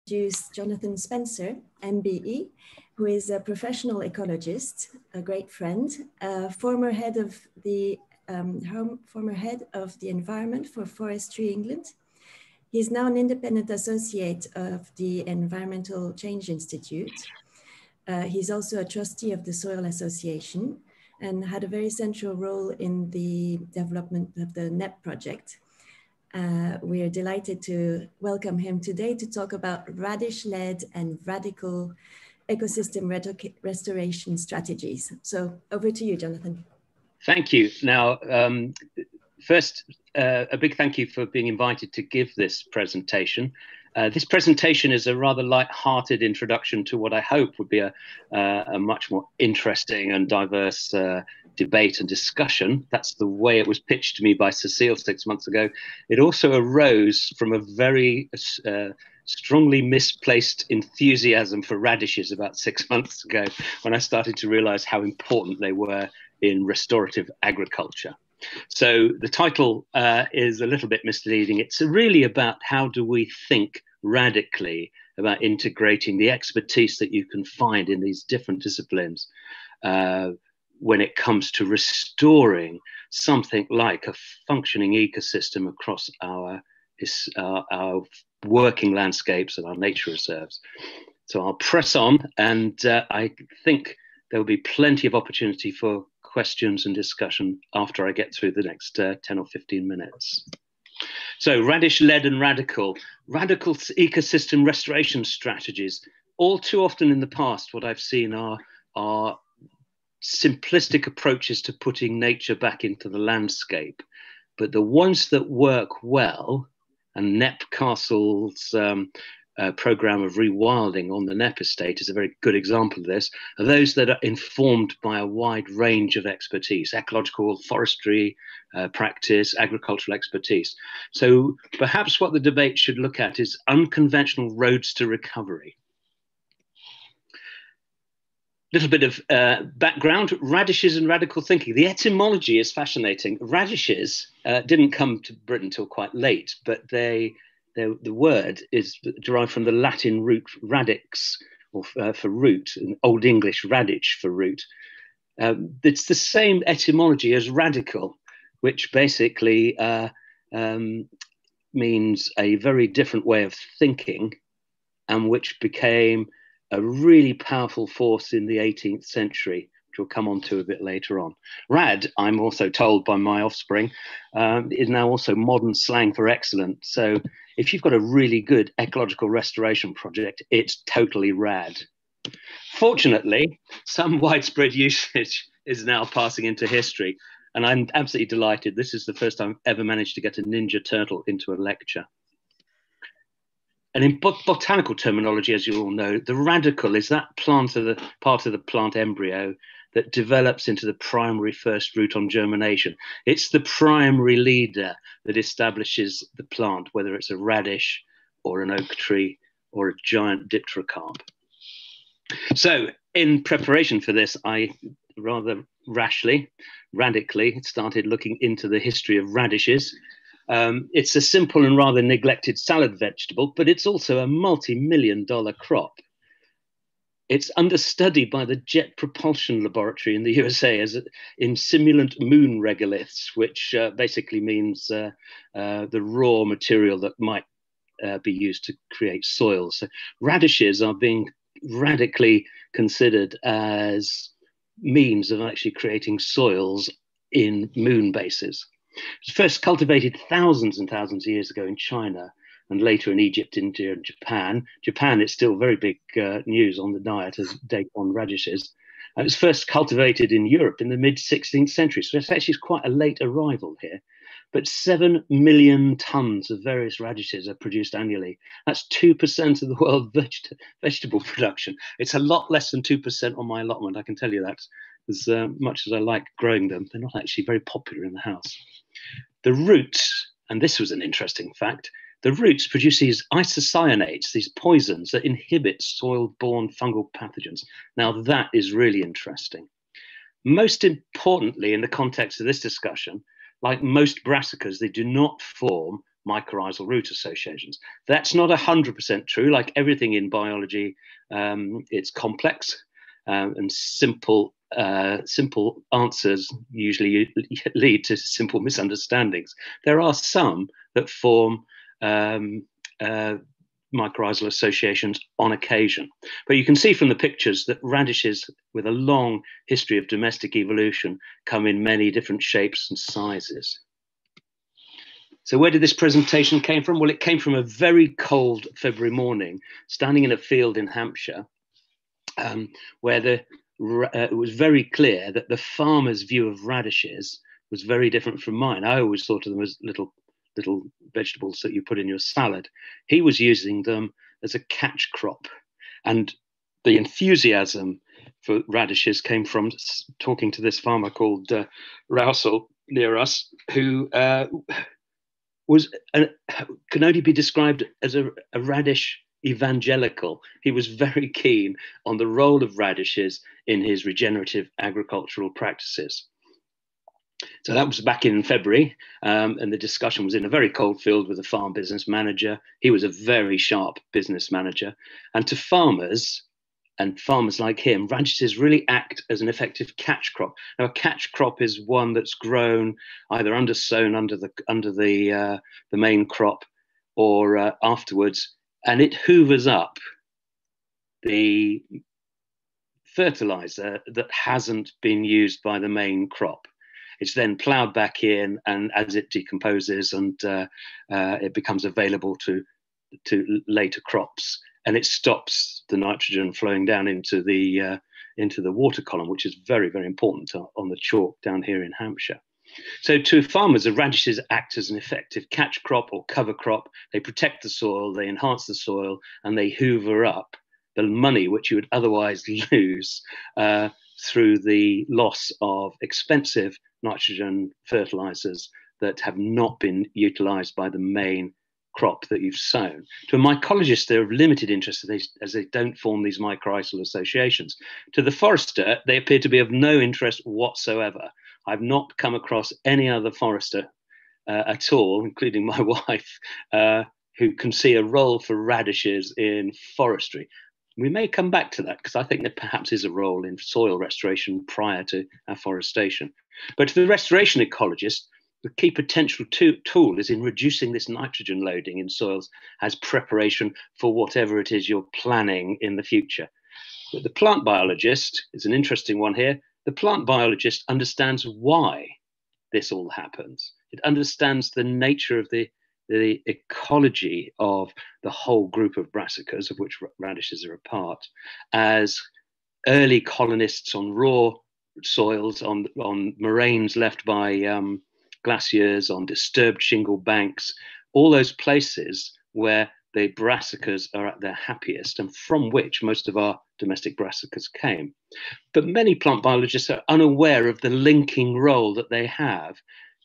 Introduce Jonathan Spencer MBE, who is a professional ecologist, a great friend, former head of the environment for Forestry England. He's now an independent associate of the Environmental Change Institute. He's also a trustee of the Soil Association and had a very central role in the development of the NEP project. We are delighted to welcome him today to talk about radish-led and radical ecosystem restoration strategies. So over to you, Jonathan. Thank you. Now, first, a big thank you for being invited to give this presentation. This presentation is a rather light-hearted introduction to what I hope would be a much more interesting and diverse debate and discussion. That's the way it was pitched to me by Cecile 6 months ago. It also arose from a very strongly misplaced enthusiasm for radishes about 6 months ago, when I started to realize how important they were in restorative agriculture. So the title is a little bit misleading. It's really about how do we think radically about integrating the expertise that you can find in these different disciplines when it comes to restoring something like a functioning ecosystem across our working landscapes and our nature reserves. So I'll press on, and I think there will be plenty of opportunity for questions and discussion after I get through the next 10 or 15 minutes. So radish-led and radical ecosystem restoration strategies. All too often in the past, what I've seen are simplistic approaches to putting nature back into the landscape. But the ones that work well, and Knepp Castle's program of rewilding on the Knepp estate is a very good example of this, are those that are informed by a wide range of expertise, ecological, forestry practice, agricultural expertise. So perhaps what the debate should look at is unconventional roads to recovery. Little bit of background, radishes and radical thinking. The etymology is fascinating. Radishes didn't come to Britain till quite late, but the word is derived from the Latin root radix, or for root, in Old English radish for root. It's the same etymology as radical, which basically means a very different way of thinking, and which became a really powerful force in the 18th century, which we'll come on to a bit later on. Rad, I'm also told by my offspring, is now also modern slang for excellent. So if you've got a really good ecological restoration project, it's totally rad. Fortunately, some widespread usage is now passing into history, and I'm absolutely delighted. This is the first time I've ever managed to get a Ninja Turtle into a lecture. And in botanical terminology, as you all know, the radical is that part of the plant embryo that develops into the primary first root on germination. It's the primary leader that establishes the plant, whether it's a radish or an oak tree or a giant dipterocarp. So in preparation for this, I rather radically started looking into the history of radishes. It's a simple and rather neglected salad vegetable, but it's also a multi-million-dollar crop. It's understudied by the Jet Propulsion Laboratory in the USA as in simulant moon regoliths, which basically means the raw material that might be used to create soils. So radishes are being radically considered as means of actually creating soils in moon bases. It was first cultivated thousands and thousands of years ago in China, and later in Egypt, India, and Japan. Japan is still very big news on the diet as date on radishes. It was first cultivated in Europe in the mid-16th century, so it's actually quite a late arrival here. But 7 million tons of various radishes are produced annually. That's 2% of the world vegetable production. It's a lot less than 2% on my allotment, I can tell you that. As much as I like growing them, they're not actually very popular in the house. The roots, and this was an interesting fact, the roots produce these isocyanates, these poisons that inhibit soil-borne fungal pathogens. Now that is really interesting. Most importantly, in the context of this discussion, like most brassicas, they do not form mycorrhizal root associations. That's not 100% true. Like everything in biology, it's complex, and simple answers usually lead to simple misunderstandings. There are some that form mycorrhizal associations on occasion. But you can see from the pictures that radishes with a long history of domestic evolution come in many different shapes and sizes. So where did this presentation came from? Well, it came from a very cold February morning, standing in a field in Hampshire, where it was very clear that the farmer's view of radishes was very different from mine. I always thought of them as little vegetables that you put in your salad. He was using them as a catch crop. And the enthusiasm for radishes came from talking to this farmer called Rousel near us, who can only be described as a radish evangelical. He was very keen on the role of radishes in his regenerative agricultural practices. So that was back in February, and the discussion was in a very cold field with a farm business manager. He was a very sharp business manager. And to farmers, and farmers like him, radishes really act as an effective catch crop. Now, a catch crop is one that's grown either undersown under the main crop or afterwards, and it hoovers up the fertilizer that hasn't been used by the main crop. It's then ploughed back in, and as it decomposes and it becomes available to later crops, and it stops the nitrogen flowing down into the water column, which is very, very important on the chalk down here in Hampshire. So to farmers, the radishes act as an effective catch crop or cover crop. They protect the soil, they enhance the soil, and they hoover up the money which you would otherwise lose through the loss of expensive nitrogen fertilizers that have not been utilized by the main crop that you've sown. To a mycologist, they're of limited interest as they don't form these mycorrhizal associations. To the forester, they appear to be of no interest whatsoever. I've not come across any other forester at all, including my wife, who can see a role for radishes in forestry. We may come back to that because I think there perhaps is a role in soil restoration prior to afforestation. But to the restoration ecologist, the key potential tool is in reducing this nitrogen loading in soils as preparation for whatever it is you're planning in the future. But the plant biologist is an interesting one here. The plant biologist understands why this all happens. It understands the nature of the ecology of the whole group of brassicas, of which radishes are a part, as early colonists on raw soils, on moraines left by glaciers, on disturbed shingle banks, all those places where the brassicas are at their happiest and from which most of our domestic brassicas came. But many plant biologists are unaware of the linking role that they have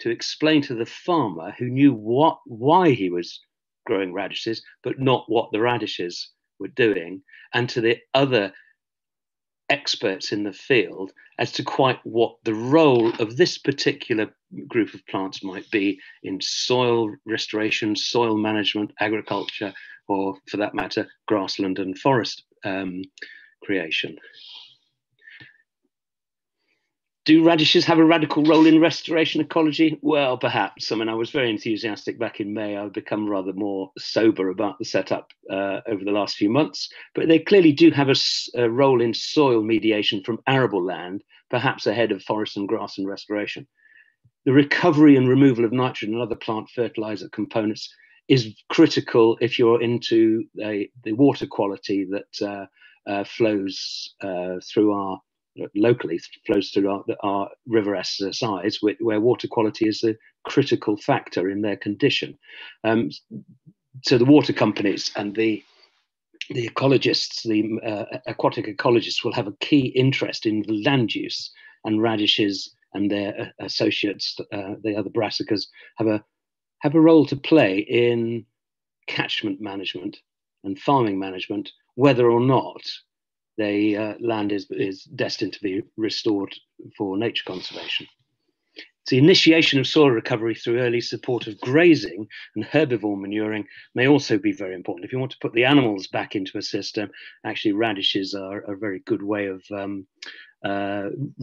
to explain to the farmer who knew why he was growing radishes, but not what the radishes were doing, and to the other experts in the field as to quite what the role of this particular group of plants might be in soil restoration, soil management, agriculture, or for that matter, grassland and forest creation. Do radishes have a radical role in restoration ecology? Well, perhaps. I mean, I was very enthusiastic back in May. I've become rather more sober about the setup over the last few months, but they clearly do have a role in soil mediation from arable land, perhaps ahead of forest and grassland restoration. The recovery and removal of nitrogen and other plant fertilizer components is critical if you're into the water quality that flows through our locally flows through our river SSIs, where water quality is a critical factor in their condition. So the water companies and the ecologists, the aquatic ecologists, will have a key interest in the land use, and radishes and their associates, the other brassicas, have a role to play in catchment management and farming management, whether or not the land is destined to be restored for nature conservation. So the initiation of soil recovery through early support of grazing and herbivore manuring may also be very important. If you want to put the animals back into a system, actually radishes are a very good way of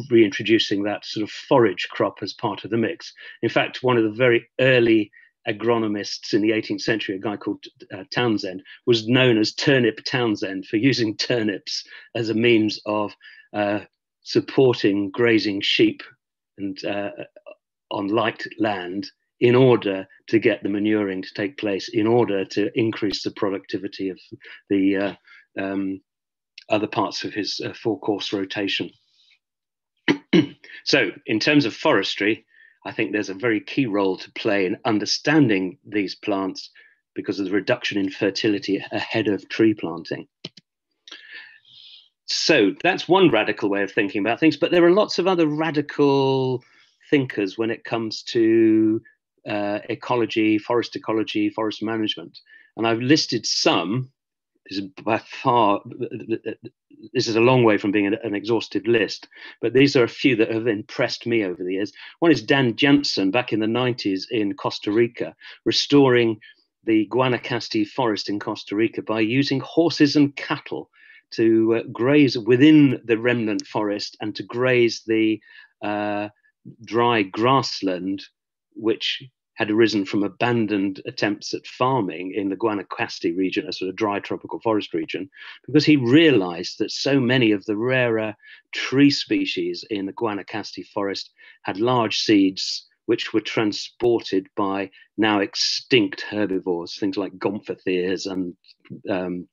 reintroducing that sort of forage crop as part of the mix. In fact, one of the very early agronomists in the 18th century, a guy called Townsend, was known as Turnip Townsend for using turnips as a means of supporting grazing sheep and on light land in order to get the manuring to take place, in order to increase the productivity of the other parts of his four-course rotation. So in terms of forestry, I think there's a very key role to play in understanding these plants because of the reduction in fertility ahead of tree planting. So that's one radical way of thinking about things, but there are lots of other radical thinkers when it comes to ecology, forest management. And I've listed some. This is by far, this is a long way from being an exhaustive list, but these are a few that have impressed me over the years. One is Dan Jansen back in the 90s in Costa Rica, restoring the Guanacaste forest in Costa Rica by using horses and cattle to graze within the remnant forest and to graze the dry grassland, which had arisen from abandoned attempts at farming in the Guanacaste region, a sort of dry tropical forest region, because he realized that so many of the rarer tree species in the Guanacaste forest had large seeds which were transported by now extinct herbivores, things like gomphotheres and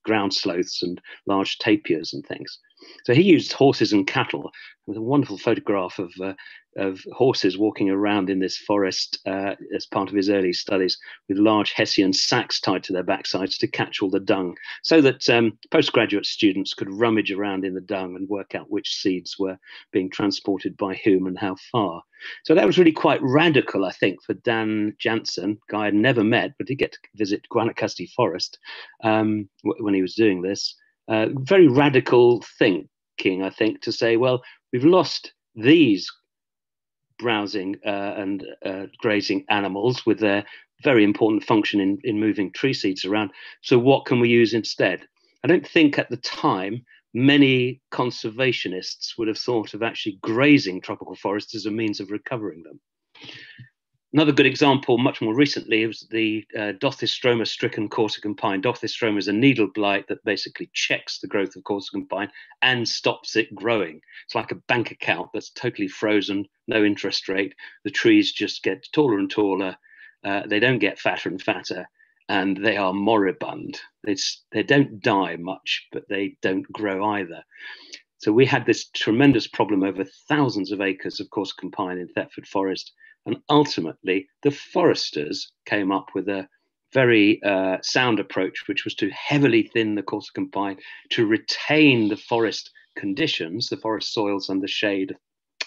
ground sloths and large tapirs and things. So he used horses and cattle, with a wonderful photograph of horses walking around in this forest as part of his early studies, with large Hessian sacks tied to their backsides to catch all the dung, so that postgraduate students could rummage around in the dung and work out which seeds were being transported by whom and how far. So that was really quite radical, I think, for Dan Jansen, guy I'd never met, but did get to visit Guanacaste Forest when he was doing this. Very radical thinking, I think, to say, well, we've lost these browsing and grazing animals with their very important function in moving tree seeds around. So what can we use instead? I don't think at the time many conservationists would have thought of actually grazing tropical forests as a means of recovering them. Another good example, much more recently, was the Dothystroma-stricken Corsican pine. Dothystroma is a needle blight that basically checks the growth of Corsican pine and stops it growing. It's like a bank account that's totally frozen, no interest rate. The trees just get taller and taller. They don't get fatter and fatter, and they are moribund. They don't die much, but they don't grow either. So we had this tremendous problem over thousands of acres of Corsican pine in Thetford Forest. And ultimately, the foresters came up with a very sound approach, which was to heavily thin the Corsican pine to retain the forest conditions, the forest soils and the shade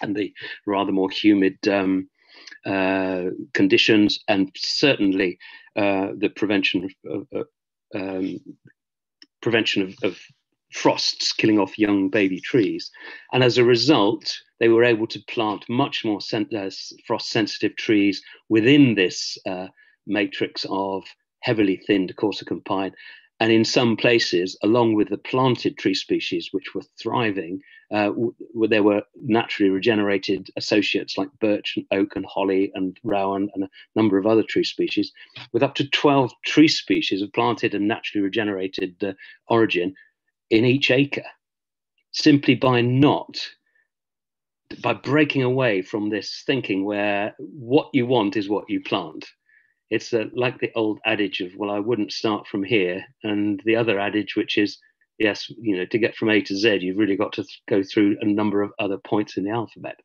and the rather more humid conditions, and certainly the prevention of frosts killing off young baby trees. And as a result, they were able to plant much more frost-sensitive trees within this matrix of heavily thinned Corsican pine. And in some places, along with the planted tree species which were thriving, there were naturally regenerated associates like birch and oak and holly and rowan and a number of other tree species, with up to 12 tree species of planted and naturally regenerated origin in each acre, simply by breaking away from this thinking where what you want is what you plant. It's like the old adage of, well, I wouldn't start from here, and the other adage, which is, yes, to get from A to Z, you've really got to go through a number of other points in the alphabet.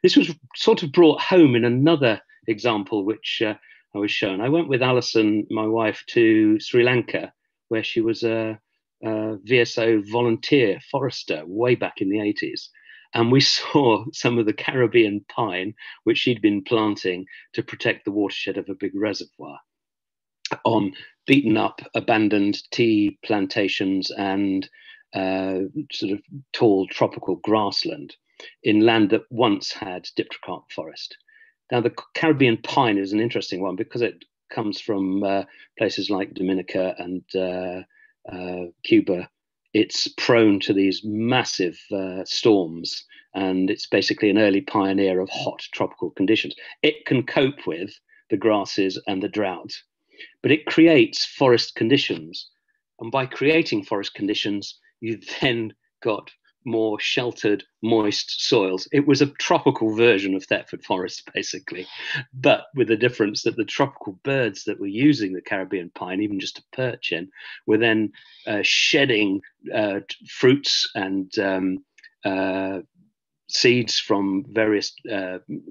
This was sort of brought home in another example, which I was shown. I went with Alison, my wife, to Sri Lanka, where she was a VSO volunteer forester way back in the 80s. And we saw some of the Caribbean pine, which she'd been planting to protect the watershed of a big reservoir, on beaten up, abandoned tea plantations and sort of tall tropical grassland in land that once had dipterocarp forest. Now, the Caribbean pine is an interesting one because it comes from places like Dominica and Cuba. It's prone to these massive storms, and it's basically an early pioneer of hot tropical conditions. It can cope with the grasses and the drought, but it creates forest conditions. And by creating forest conditions, you then got more sheltered, moist soils. It was a tropical version of Thetford Forest, basically, but with the difference that the tropical birds that were using the Caribbean pine, even just to perch in, were then shedding fruits and seeds from various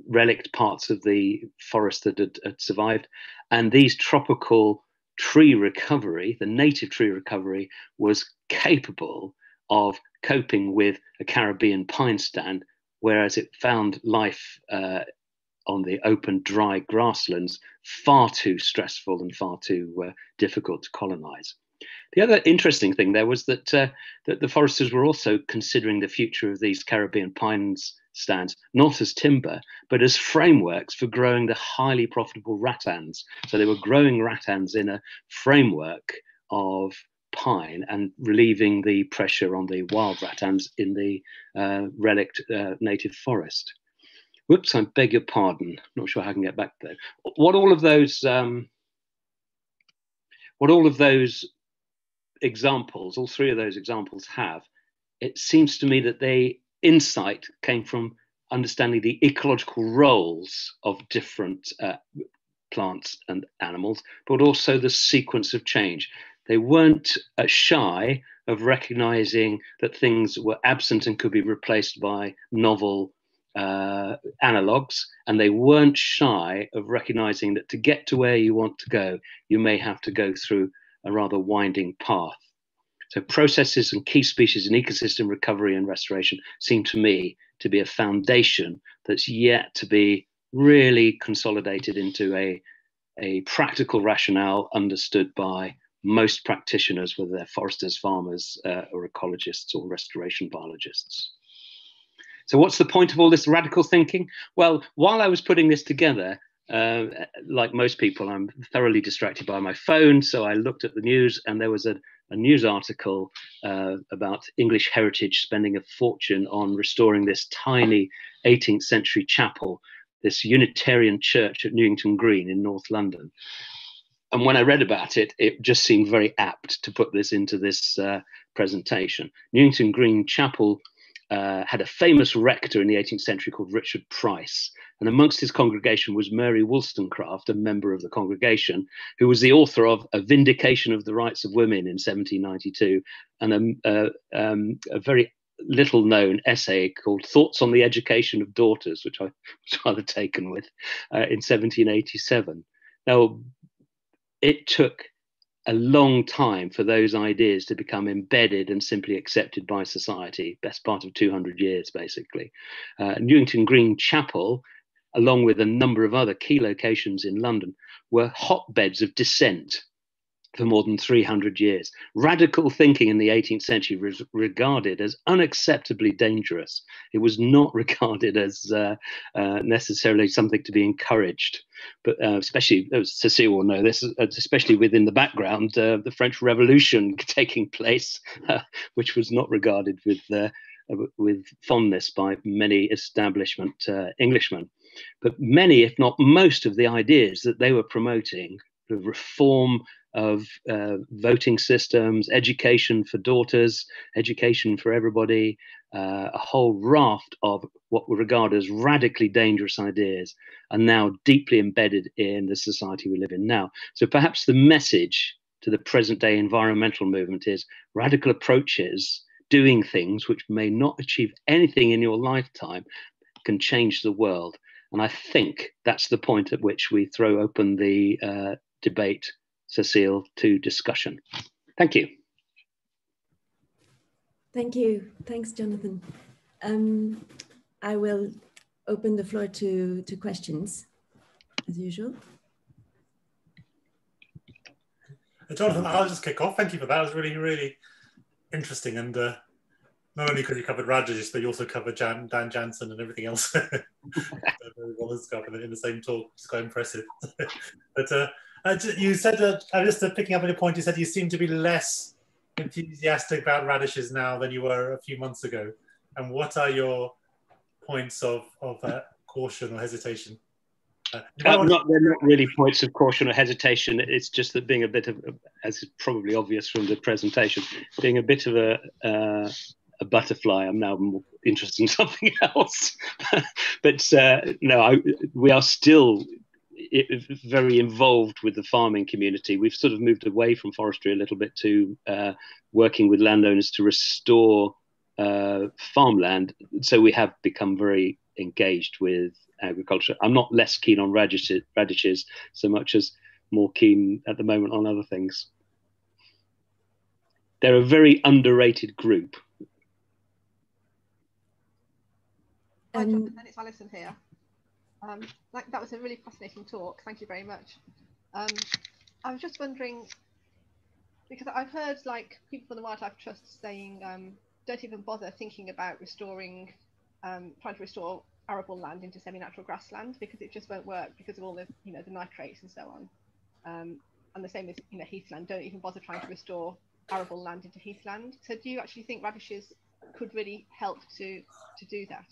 relict parts of the forest that had survived. And these tropical tree recovery, the native tree recovery, was capable of coping with a Caribbean pine stand, whereas it found life on the open, dry grasslands far too stressful and far too difficult to colonize. The other interesting thing there was that, that the foresters were also considering the future of these Caribbean pine stands, not as timber, but as frameworks for growing the highly profitable rattans. So they were growing rattans in a framework of pine and relieving the pressure on the wild rattans in the relict native forest. Whoops, I beg your pardon. Not sure how I can get back there. What all of those examples, all three of those examples have, it seems to me that they insight came from understanding the ecological roles of different plants and animals, but also the sequence of change. They weren't shy of recognizing that things were absent and could be replaced by novel analogs, and they weren't shy of recognizing that to get to where you want to go, you may have to go through a rather winding path. So processes and key species in ecosystem recovery and restoration seem to me to be a foundation that's yet to be really consolidated into a practical rationale understood by most practitioners, whether they're foresters, farmers, or ecologists or restoration biologists. So what's the point of all this radical thinking? Well, while I was putting this together, like most people, I'm thoroughly distracted by my phone. So I looked at the news, and there was a news article about English heritage spending a fortune on restoring this tiny 18th century chapel, this Unitarian church at Newington Green in North London. And when I read about it, it just seemed very apt to put this into this presentation. Newington Green Chapel had a famous rector in the 18th century called Richard Price. And amongst his congregation was Mary Wollstonecraft, a member of the congregation, who was the author of A Vindication of the Rights of Women in 1792, and a very little known essay called Thoughts on the Education of Daughters, which I was rather taken with, in 1787. Now, it took a long time for those ideas to become embedded and simply accepted by society, best part of 200 years, basically. Newington Green Chapel, along with a number of other key locations in London, were hotbeds of dissent for more than 300 years. Radical thinking in the 18th century was regarded as unacceptably dangerous. It was not regarded as necessarily something to be encouraged. But especially, as Cecile will know this, especially within the background, the French Revolution taking place, which was not regarded with fondness by many establishment Englishmen. But many, if not most, of the ideas that they were promoting, the reform of voting systems, education for daughters, education for everybody, a whole raft of what we regard as radically dangerous ideas are now deeply embedded in the society we live in now. So perhaps the message to the present day environmental movement is radical approaches, doing things which may not achieve anything in your lifetime, can change the world. And I think that's the point at which we throw open the debate, Cecile, to discussion. Thank you. Thank you. Thanks, Jonathan. I will open the floor to questions, as usual. Jonathan, I'll just kick off. Thank you for that. It was really, really interesting and Not only because you covered radishes, but you also covered Dan Jansen and everything else. Well, covered in the same talk, which is quite impressive. But you said, just picking up on your point, you said you seem to be less enthusiastic about radishes now than you were a few months ago. And what are your points of caution or hesitation? They're not really points of caution or hesitation. It's just that being a bit of, as is probably obvious from the presentation, being a bit of a butterfly, I'm now more interested in something else. But no, we are still very involved with the farming community. We've sort of moved away from forestry a little bit to working with landowners to restore farmland. So we have become very engaged with agriculture. I'm not less keen on radishes so much as more keen at the moment on other things. They're a very underrated group. Hi, Jonathan, it's Alison here. That was a really fascinating talk. Thank you very much. I was just wondering, because I've heard like people from the Wildlife Trust saying, don't even bother thinking about restoring, trying to restore arable land into semi-natural grassland, because it just won't work because of all the, the nitrates and so on. And the same as, heathland, don't even bother trying to restore arable land into heathland. So do you actually think radishes could really help to do that?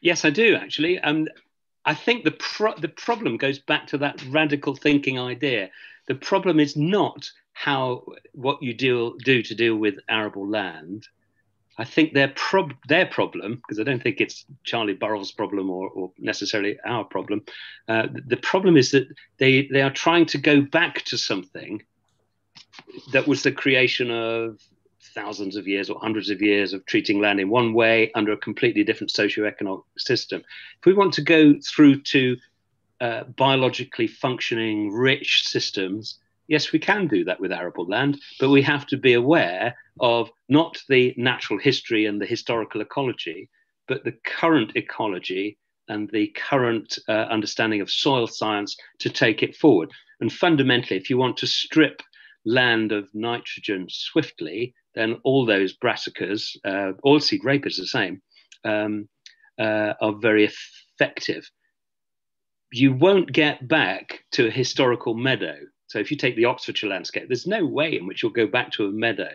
Yes, I do actually. I think the problem goes back to that radical thinking idea. The problem is not what you do to deal with arable land. I think their problem, because I don't think it's Charlie Burrell's problem or necessarily our problem. The problem is that they are trying to go back to something that was the creation of thousands of years or hundreds of years of treating land in one way under a completely different socioeconomic system. If we want to go through to biologically functioning, rich systems, yes, we can do that with arable land, but we have to be aware of not the natural history and the historical ecology, but the current ecology and the current understanding of soil science to take it forward. And fundamentally, if you want to strip land of nitrogen swiftly, then all those brassicas, oilseed rape is the same, are very effective. You won't get back to a historical meadow. So if you take the Oxfordshire landscape, there's no way in which you'll go back to a meadow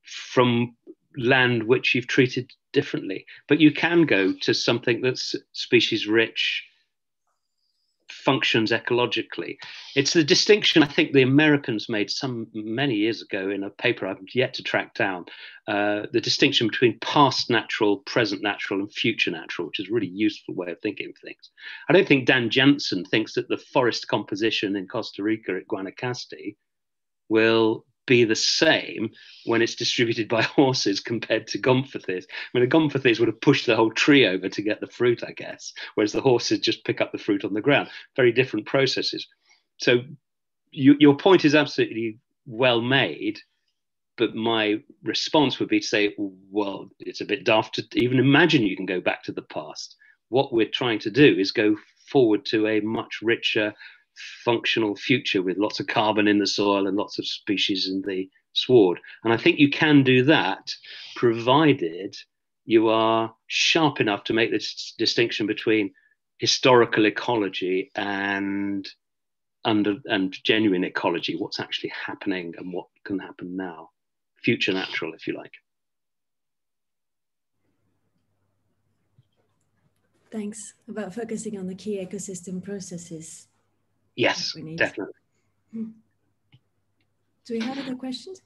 from land which you've treated differently. But you can go to something that's species rich, functions ecologically. It's the distinction I think the Americans made many years ago in a paper I've yet to track down, the distinction between past natural, present natural, and future natural, which is a really useful way of thinking of things. I don't think Dan Jansen thinks that the forest composition in Costa Rica at Guanacaste will be the same when it's distributed by horses compared to Gomphothys. I mean, the Gomphothys would have pushed the whole tree over to get the fruit, I guess, whereas the horses just pick up the fruit on the ground. Very different processes. So your point is absolutely well made, but my response would be to say, well, it's a bit daft to even imagine you can go back to the past. What we're trying to do is go forward to a much richer, functional future with lots of carbon in the soil and lots of species in the sward. And I think you can do that, provided you are sharp enough to make this distinction between historical ecology and genuine ecology, what's actually happening and what can happen now. Future natural, if you like. Thanks. About focusing on the key ecosystem processes. Yes, definitely. Do we have other questions?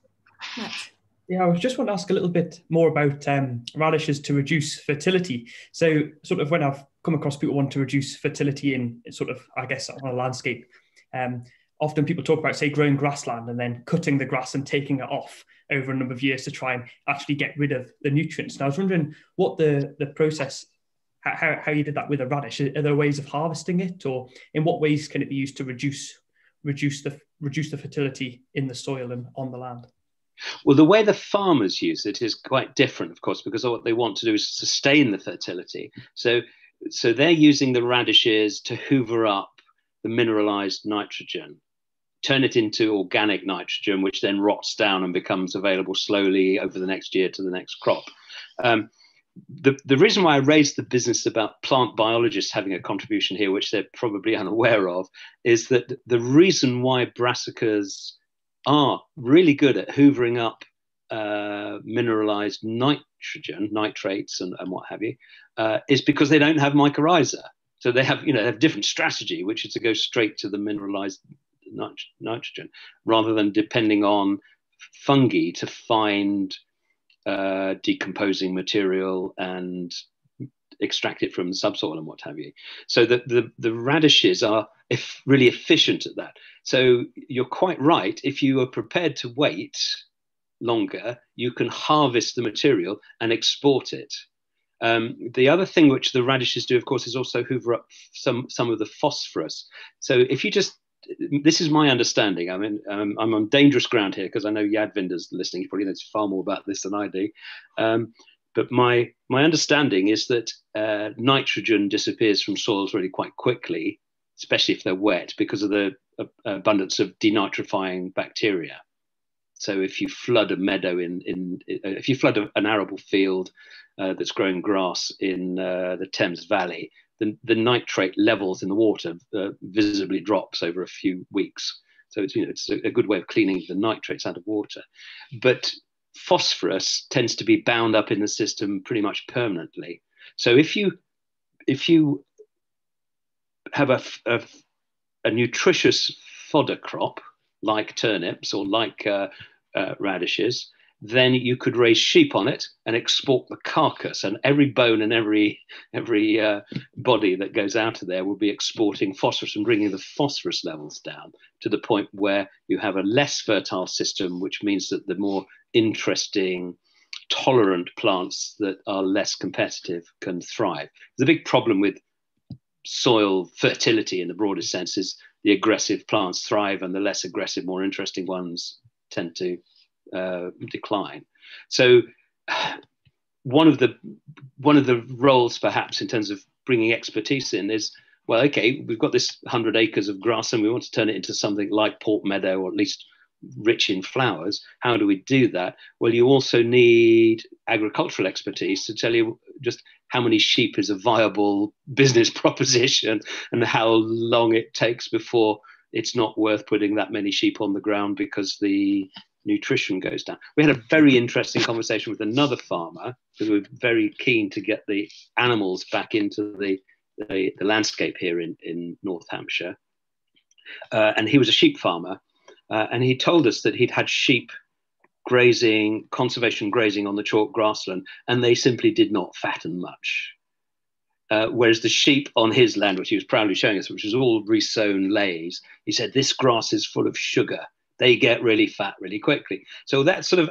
Matt? Yeah, I was just want to ask a little bit more about radishes to reduce fertility. So sort of when I've come across people want to reduce fertility in sort of, I guess, on a landscape, often people talk about, say, growing grassland and then cutting the grass and taking it off over a number of years to try and actually get rid of the nutrients. And I was wondering what the process, how you did that with a radish. Are there ways of harvesting it, or in what ways can it be used to reduce the fertility in the soil and on the land? Well, the way the farmers use it is quite different, of course, because what they want to do is sustain the fertility. So they're using the radishes to hoover up the mineralized nitrogen turn it into organic nitrogen, which then rots down and becomes available slowly over the next year to the next crop. The reason why I raised the business about plant biologists having a contribution here, which they're probably unaware of, is that the reason why brassicas are really good at hoovering up mineralized nitrogen, nitrates and what have you, is because they don't have mycorrhiza. So they have, they have a different strategy, which is to go straight to the mineralized nitrogen rather than depending on fungi to find decomposing material and extract it from the subsoil and what have you. So the radishes are really efficient at that. So you're quite right. If you are prepared to wait longer, you can harvest the material and export it. The other thing which the radishes do, of course, is also hoover up some of the phosphorus. So if you just, this is my understanding. I mean, I'm on dangerous ground here because I know Yadvinder's listening. He probably knows far more about this than I do. But my understanding is that nitrogen disappears from soils really quite quickly, especially if they're wet, because of the abundance of denitrifying bacteria. So if you flood a meadow if you flood an arable field that's growing grass in the Thames Valley, the nitrate levels in the water visibly drops over a few weeks. So it's a good way of cleaning the nitrates out of water. But phosphorus tends to be bound up in the system pretty much permanently. So if you have a nutritious fodder crop like turnips or like radishes, then you could raise sheep on it and export the carcass, and every bone and every body that goes out of there will be exporting phosphorus and bringing the phosphorus levels down to the point where you have a less fertile system, which means that the more interesting, tolerant plants that are less competitive can thrive. The big problem with soil fertility in the broadest sense is the aggressive plants thrive and the less aggressive, more interesting ones tend to decline. So one of the roles perhaps in terms of bringing expertise in is, well, okay, we've got this 100 acres of grass and we want to turn it into something like Port Meadow, or at least rich in flowers. How do we do that? Well, you also need agricultural expertise to tell you just how many sheep is a viable business proposition and how long it takes before it's not worth putting that many sheep on the ground because the nutrition goes down. We had a very interesting conversation with another farmer because we were very keen to get the animals back into the landscape here in North Hampshire. And he was a sheep farmer. And he told us that he'd had sheep grazing, conservation grazing on the chalk grassland, and they simply did not fatten much. Whereas the sheep on his land, which he was proudly showing us, which was all resown lays, he said, this grass is full of sugar. They get really fat really quickly. So that sort of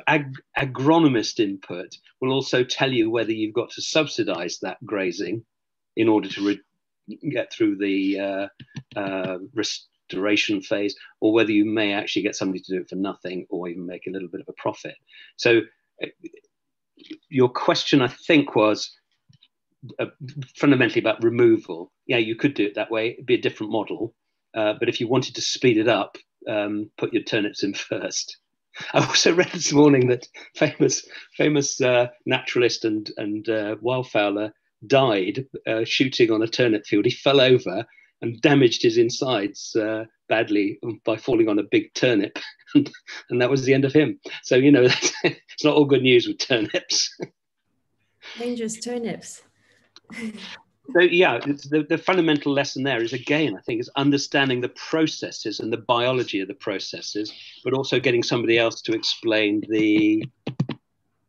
agronomist input will also tell you whether you've got to subsidize that grazing in order to get through the restoration phase, or whether you may actually get somebody to do it for nothing or even make a little bit of a profit. So your question, I think, was fundamentally about removal. Yeah, you could do it that way. It'd be a different model. But if you wanted to speed it up, put your turnips in first. I also read this morning that famous naturalist and wildfowler died shooting on a turnip field. He fell over and damaged his insides badly by falling on a big turnip, and that was the end of him. So it's not all good news with turnips. Dangerous turnips. So yeah, the fundamental lesson there is, again, I think, is understanding the processes and the biology of the processes, but also getting somebody else to explain the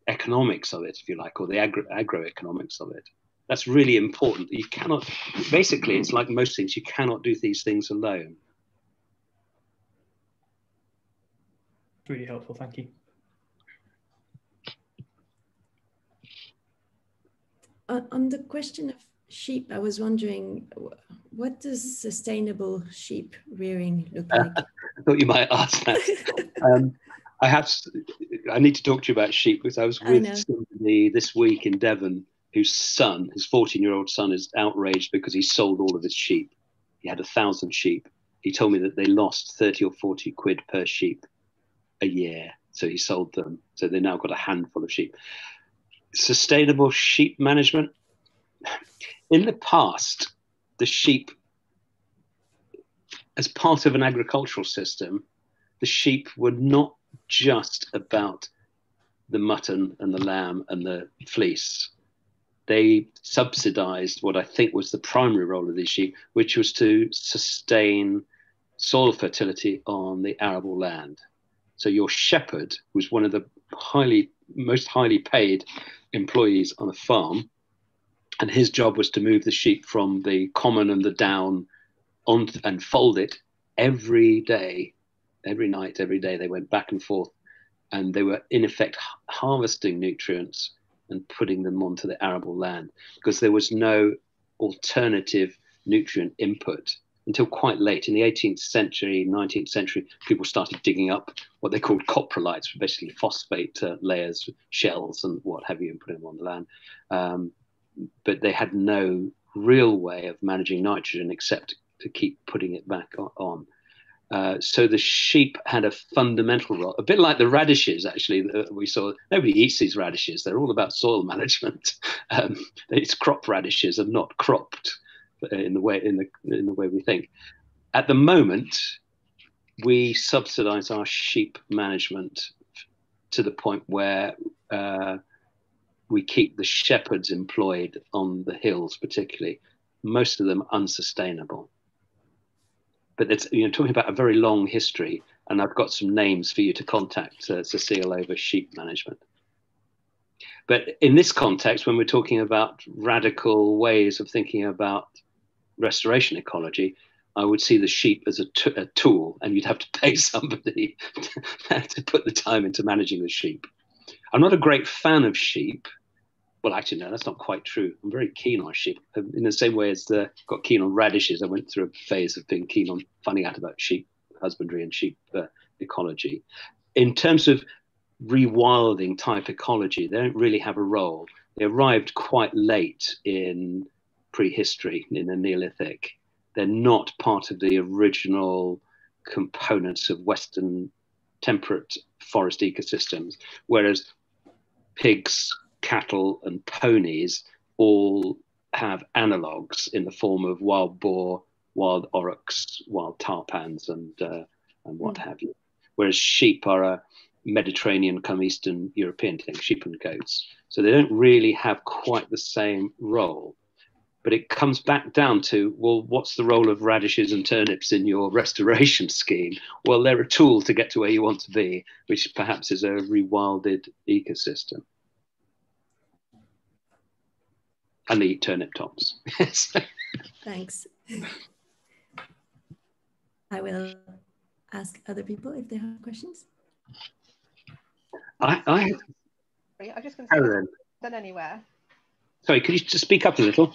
economics of it, if you like, or the agroeconomics of it. That's really important. You cannot, basically, it's like most things, you cannot do these things alone. Really helpful, thank you. On the question of sheep, I was wondering, what does sustainable sheep rearing look like? I thought you might ask that. I need to talk to you about sheep because I was with somebody this week in Devon whose son, his 14-year-old son, is outraged because he sold all of his sheep. He had 1,000 sheep he told me that they lost 30 or 40 quid per sheep a year. So he sold them. So they now got a handful of sheep. Sustainable sheep management. In the past, the sheep, as part of an agricultural system, the sheep were not just about the mutton and the lamb and the fleece. They subsidized what I think was the primary role of these sheep, which was to sustain soil fertility on the arable land. So your shepherd was one of the most highly paid employees on a farm, and his job was to move the sheep from the common and the down on and fold it every day, every night, every day. They went back and forth, and they were in effect harvesting nutrients and putting them onto the arable land, because there was no alternative nutrient input until quite late. In the 18th century, 19th century, people started digging up what they called coprolites, basically phosphate layers, shells and what have you, and putting them on the land. But they had no real way of managing nitrogen except to keep putting it back on. So the sheep had a fundamental role, a bit like the radishes, actually. We saw nobody eats these radishes. They're all about soil management. It's crop radishes and not cropped in the way we think. At the moment, we subsidize our sheep management to the point where we keep the shepherds employed on the hills, particularly, most of them unsustainable. But it's, talking about a very long history, and I've got some names for you to contact, Cecile, over sheep management. But in this context, when we're talking about radical ways of thinking about restoration ecology, I would see the sheep as a tool, and you'd have to pay somebody to put the time into managing the sheep. I'm not a great fan of sheep. Well, actually, no, that's not quite true. I'm very keen on sheep. In the same way as got keen on radishes, I went through a phase of being keen on finding out about sheep husbandry and sheep ecology. In terms of rewilding type ecology, they don't really have a role. They arrived quite late in prehistory, in the Neolithic. They're not part of the original components of Western temperate forest ecosystems, whereas pigs, cattle and ponies all have analogues in the form of wild boar, wild aurochs, wild tarpans and what have you. Whereas sheep are a Mediterranean come Eastern European thing, sheep and goats. So they don't really have quite the same role. But it comes back down to, well, what's the role of radishes and turnips in your restoration scheme? Well, they're a tool to get to where you want to be, which perhaps is a rewilded ecosystem. And they eat turnip tops. Thanks. I will ask other people if they have questions. I'm just going to say, done anywhere? Sorry, could you just speak up a little?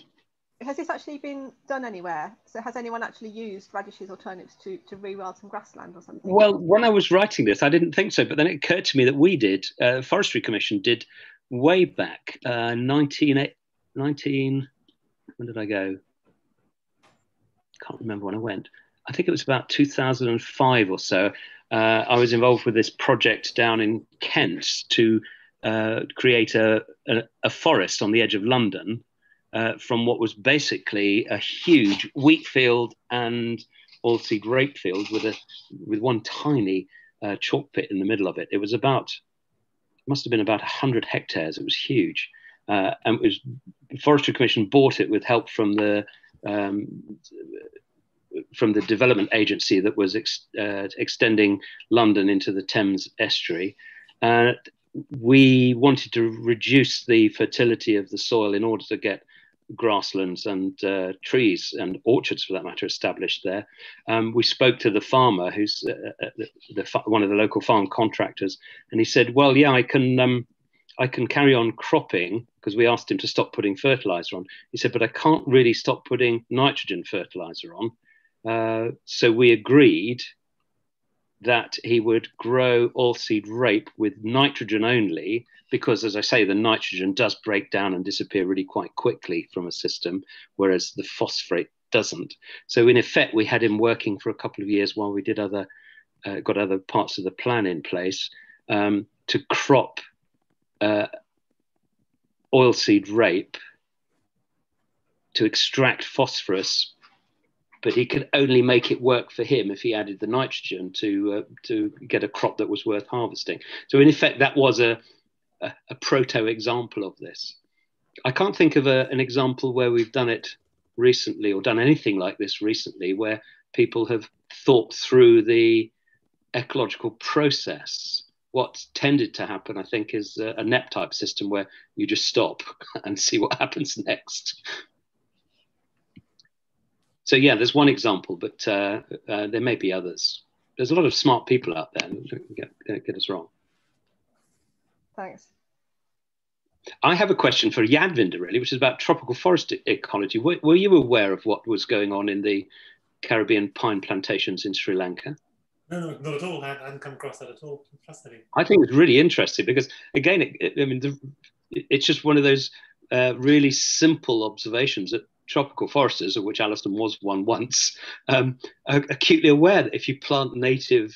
Has this actually been done anywhere? So has anyone actually used radishes or turnips to rewild some grassland or something? Well, when I was writing this, I didn't think so, but then it occurred to me that we did, Forestry Commission did way back, 19, when did I go? Can't remember when I went. I think it was about 2005 or so. I was involved with this project down in Kent to create a forest on the edge of London from what was basically a huge wheat field and oilseed rape field with one tiny chalk pit in the middle of it. It was must have been about 100 hectares. It was huge. And it was, the Forestry Commission bought it with help from the development agency that was extending London into the Thames estuary. We wanted to reduce the fertility of the soil in order to get grasslands and trees and orchards, for that matter, established there. We spoke to the farmer, who's one of the local farm contractors, and he said, well, yeah, I can carry on cropping, because we asked him to stop putting fertilizer on. He said, but I can't really stop putting nitrogen fertilizer on. So we agreed that he would grow oilseed rape with nitrogen only, because, as I say, the nitrogen does break down and disappear really quite quickly from a system, whereas the phosphate doesn't. So in effect, we had him working for a couple of years while we did got other parts of the plan in place to crop oilseed rape to extract phosphorus, but he could only make it work for him if he added the nitrogen to get a crop that was worth harvesting. So in effect, that was a proto-example of this. I can't think of an example where we've done it recently or done anything like this recently where people have thought through the ecological process. What's tended to happen, I think, is a NEP type system where you just stop and see what happens next. So yeah, there's one example, but there may be others. There's a lot of smart people out there. Don't get us wrong. Thanks. I have a question for Yadvinder, really, which is about tropical forest ecology. Were you aware of what was going on in the Caribbean pine plantations in Sri Lanka? No, not at all. I hadn't come across that at all. Fascinating. I think it's really interesting because, again, it's just one of those really simple observations that tropical foresters, of which Alison was one once, are acutely aware that if you plant native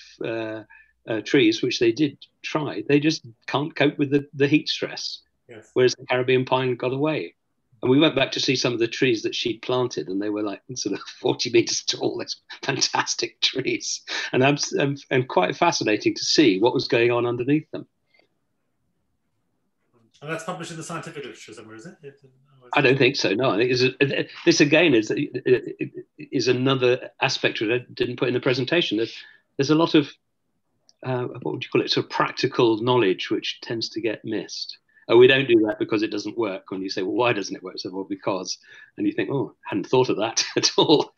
trees, which they did try, they just can't cope with the heat stress. Yes. Whereas the Caribbean pine got away. And we went back to see some of the trees that she'd planted, and they were like sort of 40 meters tall. These fantastic trees, and quite fascinating to see what was going on underneath them. And that's published in the scientific literature somewhere, is it? I don't think so. No, I think this again is another aspect which I didn't put in the presentation. There's a lot of what would you call it? Sort of practical knowledge which tends to get missed. Oh, we don't do that because it doesn't work. When you say, well, why doesn't it work? So, well, because, and you think, oh, I hadn't thought of that at all.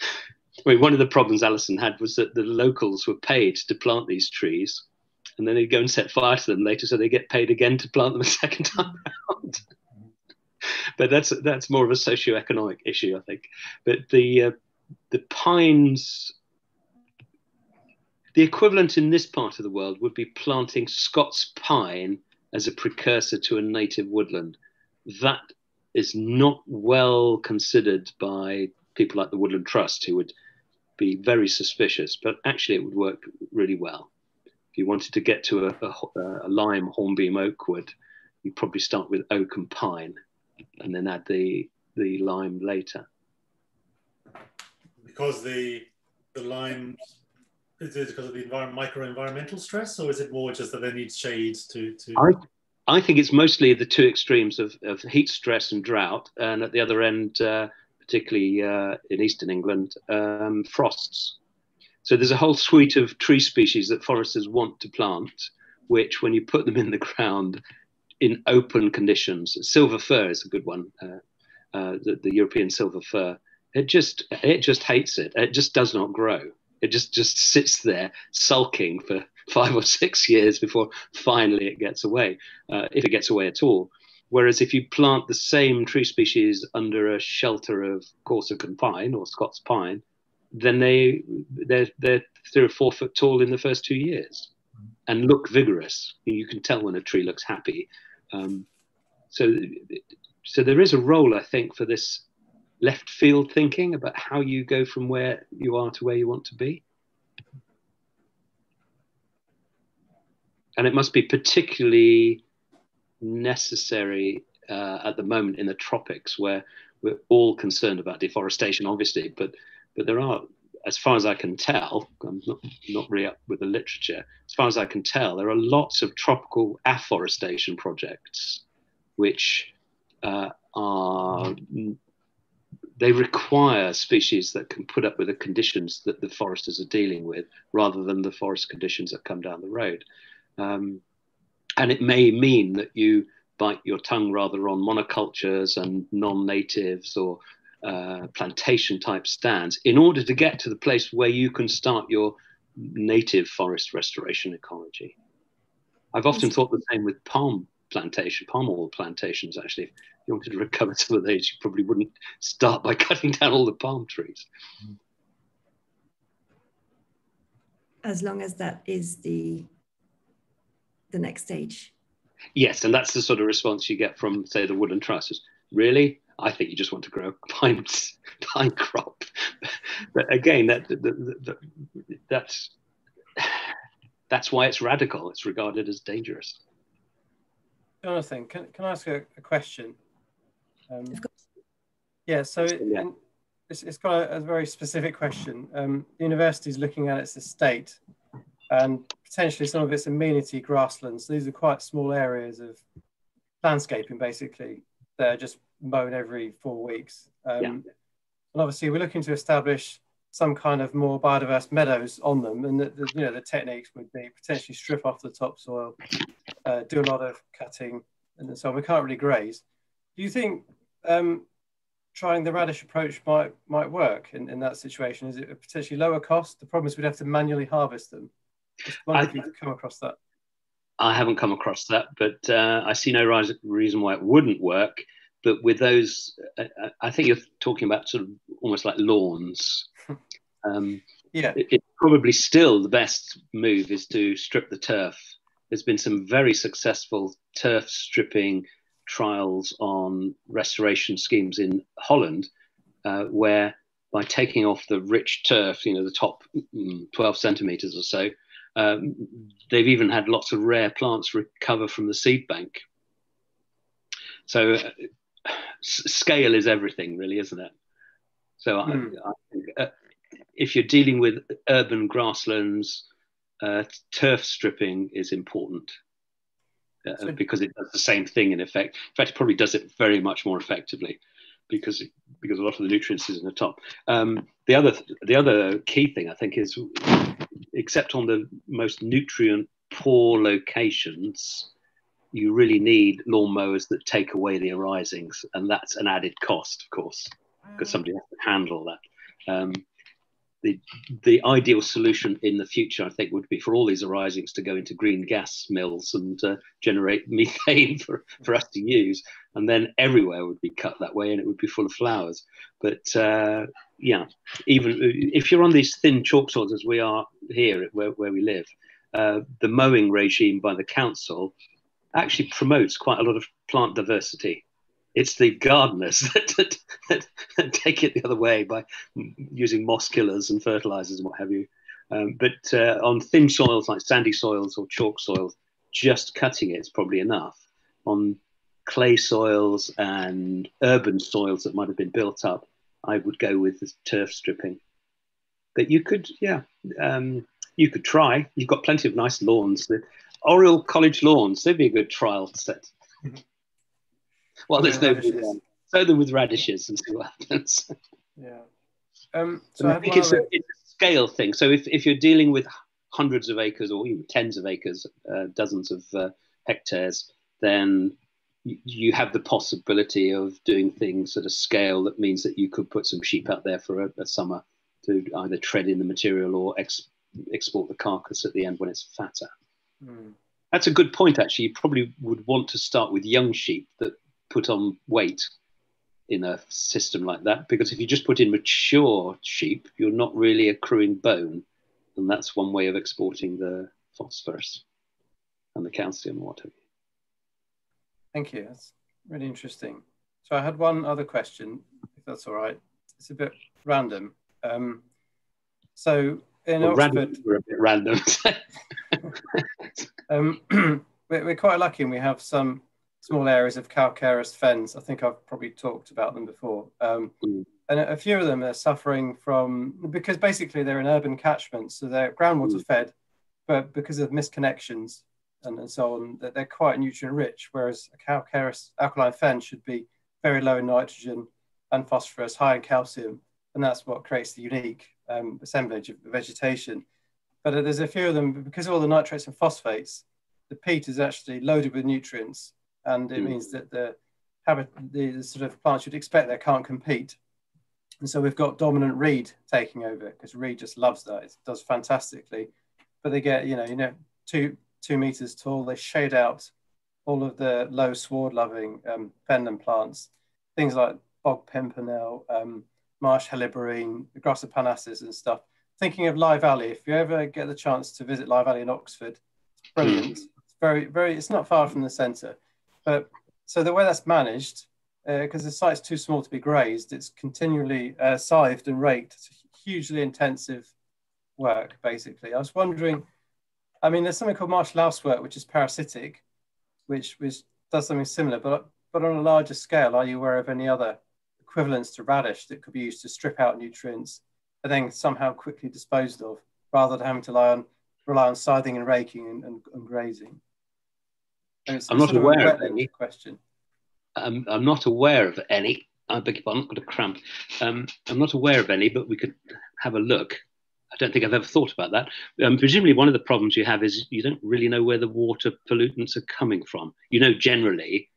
I mean, one of the problems Alison had was that the locals were paid to plant these trees, and then they'd go and set fire to them later, so they get paid again to plant them a second time around. But that's more of a socioeconomic issue, I think. But the pines, the equivalent in this part of the world would be planting Scots pine as a precursor to a native woodland. That is not well considered by people like the Woodland Trust, who would be very suspicious, but actually it would work really well. If you wanted to get to a lime hornbeam oak wood, you'd probably start with oak and pine and then add the lime later. Because the limes, is it because of the micro-environmental stress, or is it more just that they need shade to... I think it's mostly the two extremes of heat stress and drought, and at the other end, particularly in eastern England, frosts. So there's a whole suite of tree species that foresters want to plant, which when you put them in the ground in open conditions, silver fir is a good one, the European silver fir, it just hates it. It just does not grow. It just sits there sulking for 5 or 6 years before finally it gets away, if it gets away at all. Whereas if you plant the same tree species under a shelter of Corsican pine or Scots pine, then they're 3 or 4 foot tall in the first 2 years and look vigorous. You can tell when a tree looks happy. So there is a role, I think, for this left field thinking about how you go from where you are to where you want to be. And it must be particularly necessary at the moment in the tropics, where we're all concerned about deforestation, obviously, but there are, as far as I can tell, I'm not really up with the literature, as far as I can tell, there are lots of tropical afforestation projects which they require species that can put up with the conditions that the foresters are dealing with, rather than the forest conditions that come down the road. And it may mean that you bite your tongue rather on monocultures and non-natives or plantation type stands in order to get to the place where you can start your native forest restoration ecology. I've often thought the same with palm oil plantations, actually. If you wanted to recover some of those, you probably wouldn't start by cutting down all the palm trees. As long as that is the next stage. Yes, and that's the sort of response you get from, say, the Woodland Trust. Really? I think you just want to grow a pine crop. But again, that's why it's radical. It's regarded as dangerous. Jonathan, can I ask a question? Yeah, so it's got a very specific question. The university is looking at its estate and potentially some of its amenity grasslands. These are quite small areas of landscaping, basically. They're just mown every 4 weeks. And obviously we're looking to establish some kind of more biodiverse meadows on them, and the techniques would be potentially strip off the topsoil, do a lot of cutting, and so on. We can't really graze. Do you think trying the radish approach might work in that situation? Is it a potentially lower cost? The problem is we'd have to manually harvest them. Just wonder if you've come across that. I haven't come across that, but I see no reason why it wouldn't work. But with those, I think you're talking about sort of almost like lawns. It's probably still the best move is to strip the turf. There's been some very successful turf stripping trials on restoration schemes in Holland, where by taking off the rich turf, the top 12 centimeters or so, they've even had lots of rare plants recover from the seed bank. So scale is everything, really, isn't it? So I think if you're dealing with urban grasslands, turf stripping is important because it does the same thing in effect. In fact, it probably does it very much more effectively because a lot of the nutrients is in the top. The other key thing I think is, except on the most nutrient poor locations, you really need lawnmowers that take away the arisings, and that's an added cost, of course, because somebody has to handle that. The ideal solution in the future, I think, would be for all these arisings to go into green gas mills and generate methane for us to use, and then everywhere would be cut that way, and it would be full of flowers. But even if you're on these thin chalk soils, as we are here where we live, the mowing regime by the council actually promotes quite a lot of plant diversity. It's the gardeners that take it the other way by using moss killers and fertilizers and what have you. But on thin soils like sandy soils or chalk soils, just cutting it is probably enough. On clay soils and urban soils that might have been built up, I would go with the turf stripping. But you could, you could try. You've got plenty of nice lawns. The Oriel College lawns, they'd be a good trial set. Well, there's nobody there. Sow them with radishes and see what happens. So I think it's a scale thing. So if you're dealing with hundreds of acres or even tens of acres, dozens of hectares, then you have the possibility of doing things at a scale that means that you could put some sheep out there for a summer to either tread in the material or export the carcass at the end when it's fatter. That's a good point, actually. You probably would want to start with young sheep that put on weight in a system like that, because if you just put in mature sheep, you're not really accruing bone, and that's one way of exporting the phosphorus and the calcium and what have you. Thank you. That's really interesting. So I had one other question, if that's all right. It's a bit random. So in Oxford, we're a bit random. We're quite lucky, and we have some small areas of calcareous fens. I think I've probably talked about them before. And a few of them are suffering from, because basically they're in urban catchments, so they're groundwater fed, but because of misconnections and so on, they're quite nutrient rich, whereas a calcareous alkaline fen should be very low in nitrogen and phosphorus, high in calcium, and that's what creates the unique assemblage of vegetation. But there's a few of them, because of all the nitrates and phosphates, the peat is actually loaded with nutrients, and it means that the sort of plants you'd expect there can't compete. And so we've got dominant reed taking over, because reed just loves that. It does fantastically. But they get, two meters tall. They shade out all of the low sward-loving fenland plants, things like bog pimpernel, marsh helleborine, the grass of Parnassus and stuff. Thinking of Lye Valley, if you ever get the chance to visit Lye Valley in Oxford, it's brilliant. It's very, very, it's not far from the centre. But so the way that's managed because the site's too small to be grazed, it's continually scythed and raked. It's hugely intensive work, basically. I was wondering, I mean, there's something called marsh louse work, which is parasitic, which does something similar, but on a larger scale. Are you aware of any other equivalents to radish that could be used to strip out nutrients and then somehow quickly disposed of, rather than having to rely on scything and raking and grazing? I'm not aware of any question. I'm not aware of any. I beg your pardon, I've got a cramp. I'm not aware of any, but we could have a look. I don't think I've ever thought about that. Presumably one of the problems you have is you don't really know where the water pollutants are coming from. You know generally,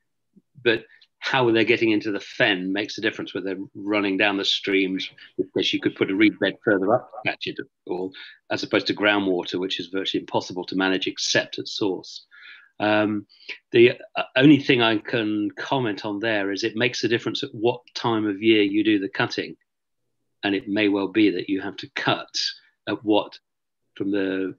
but how they're getting into the fen makes a difference, whether they're running down the streams, because you could put a reed bed further up to catch it all, as opposed to groundwater, which is virtually impossible to manage except at source. The only thing I can comment on there is it makes a difference at what time of year you do the cutting. And it may well be that you have to cut at what, from the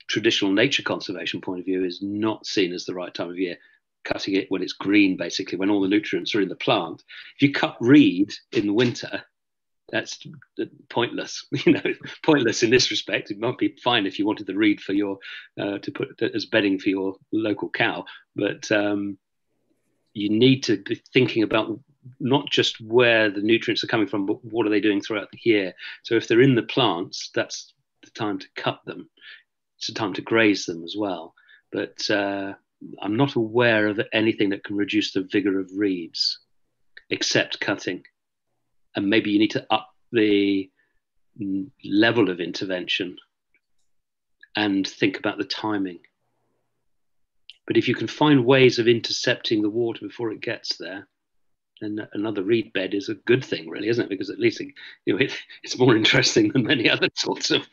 traditional nature conservation point of view, is not seen as the right time of year. Cutting it when it's green, basically, when all the nutrients are in the plant. If you cut reed in the winter, that's pointless. Pointless in this respect. It might be fine if you wanted the reed for your to put as bedding for your local cow, but you need to be thinking about not just where the nutrients are coming from, but what are they doing throughout the year. So if they're in the plants, that's the time to cut them. It's the time to graze them as well. But I'm not aware of anything that can reduce the vigor of reeds, except cutting. And maybe you need to up the level of intervention and think about the timing. But if you can find ways of intercepting the water before it gets there, then another reed bed is a good thing, really, isn't it? Because at least it's more interesting than many other sorts of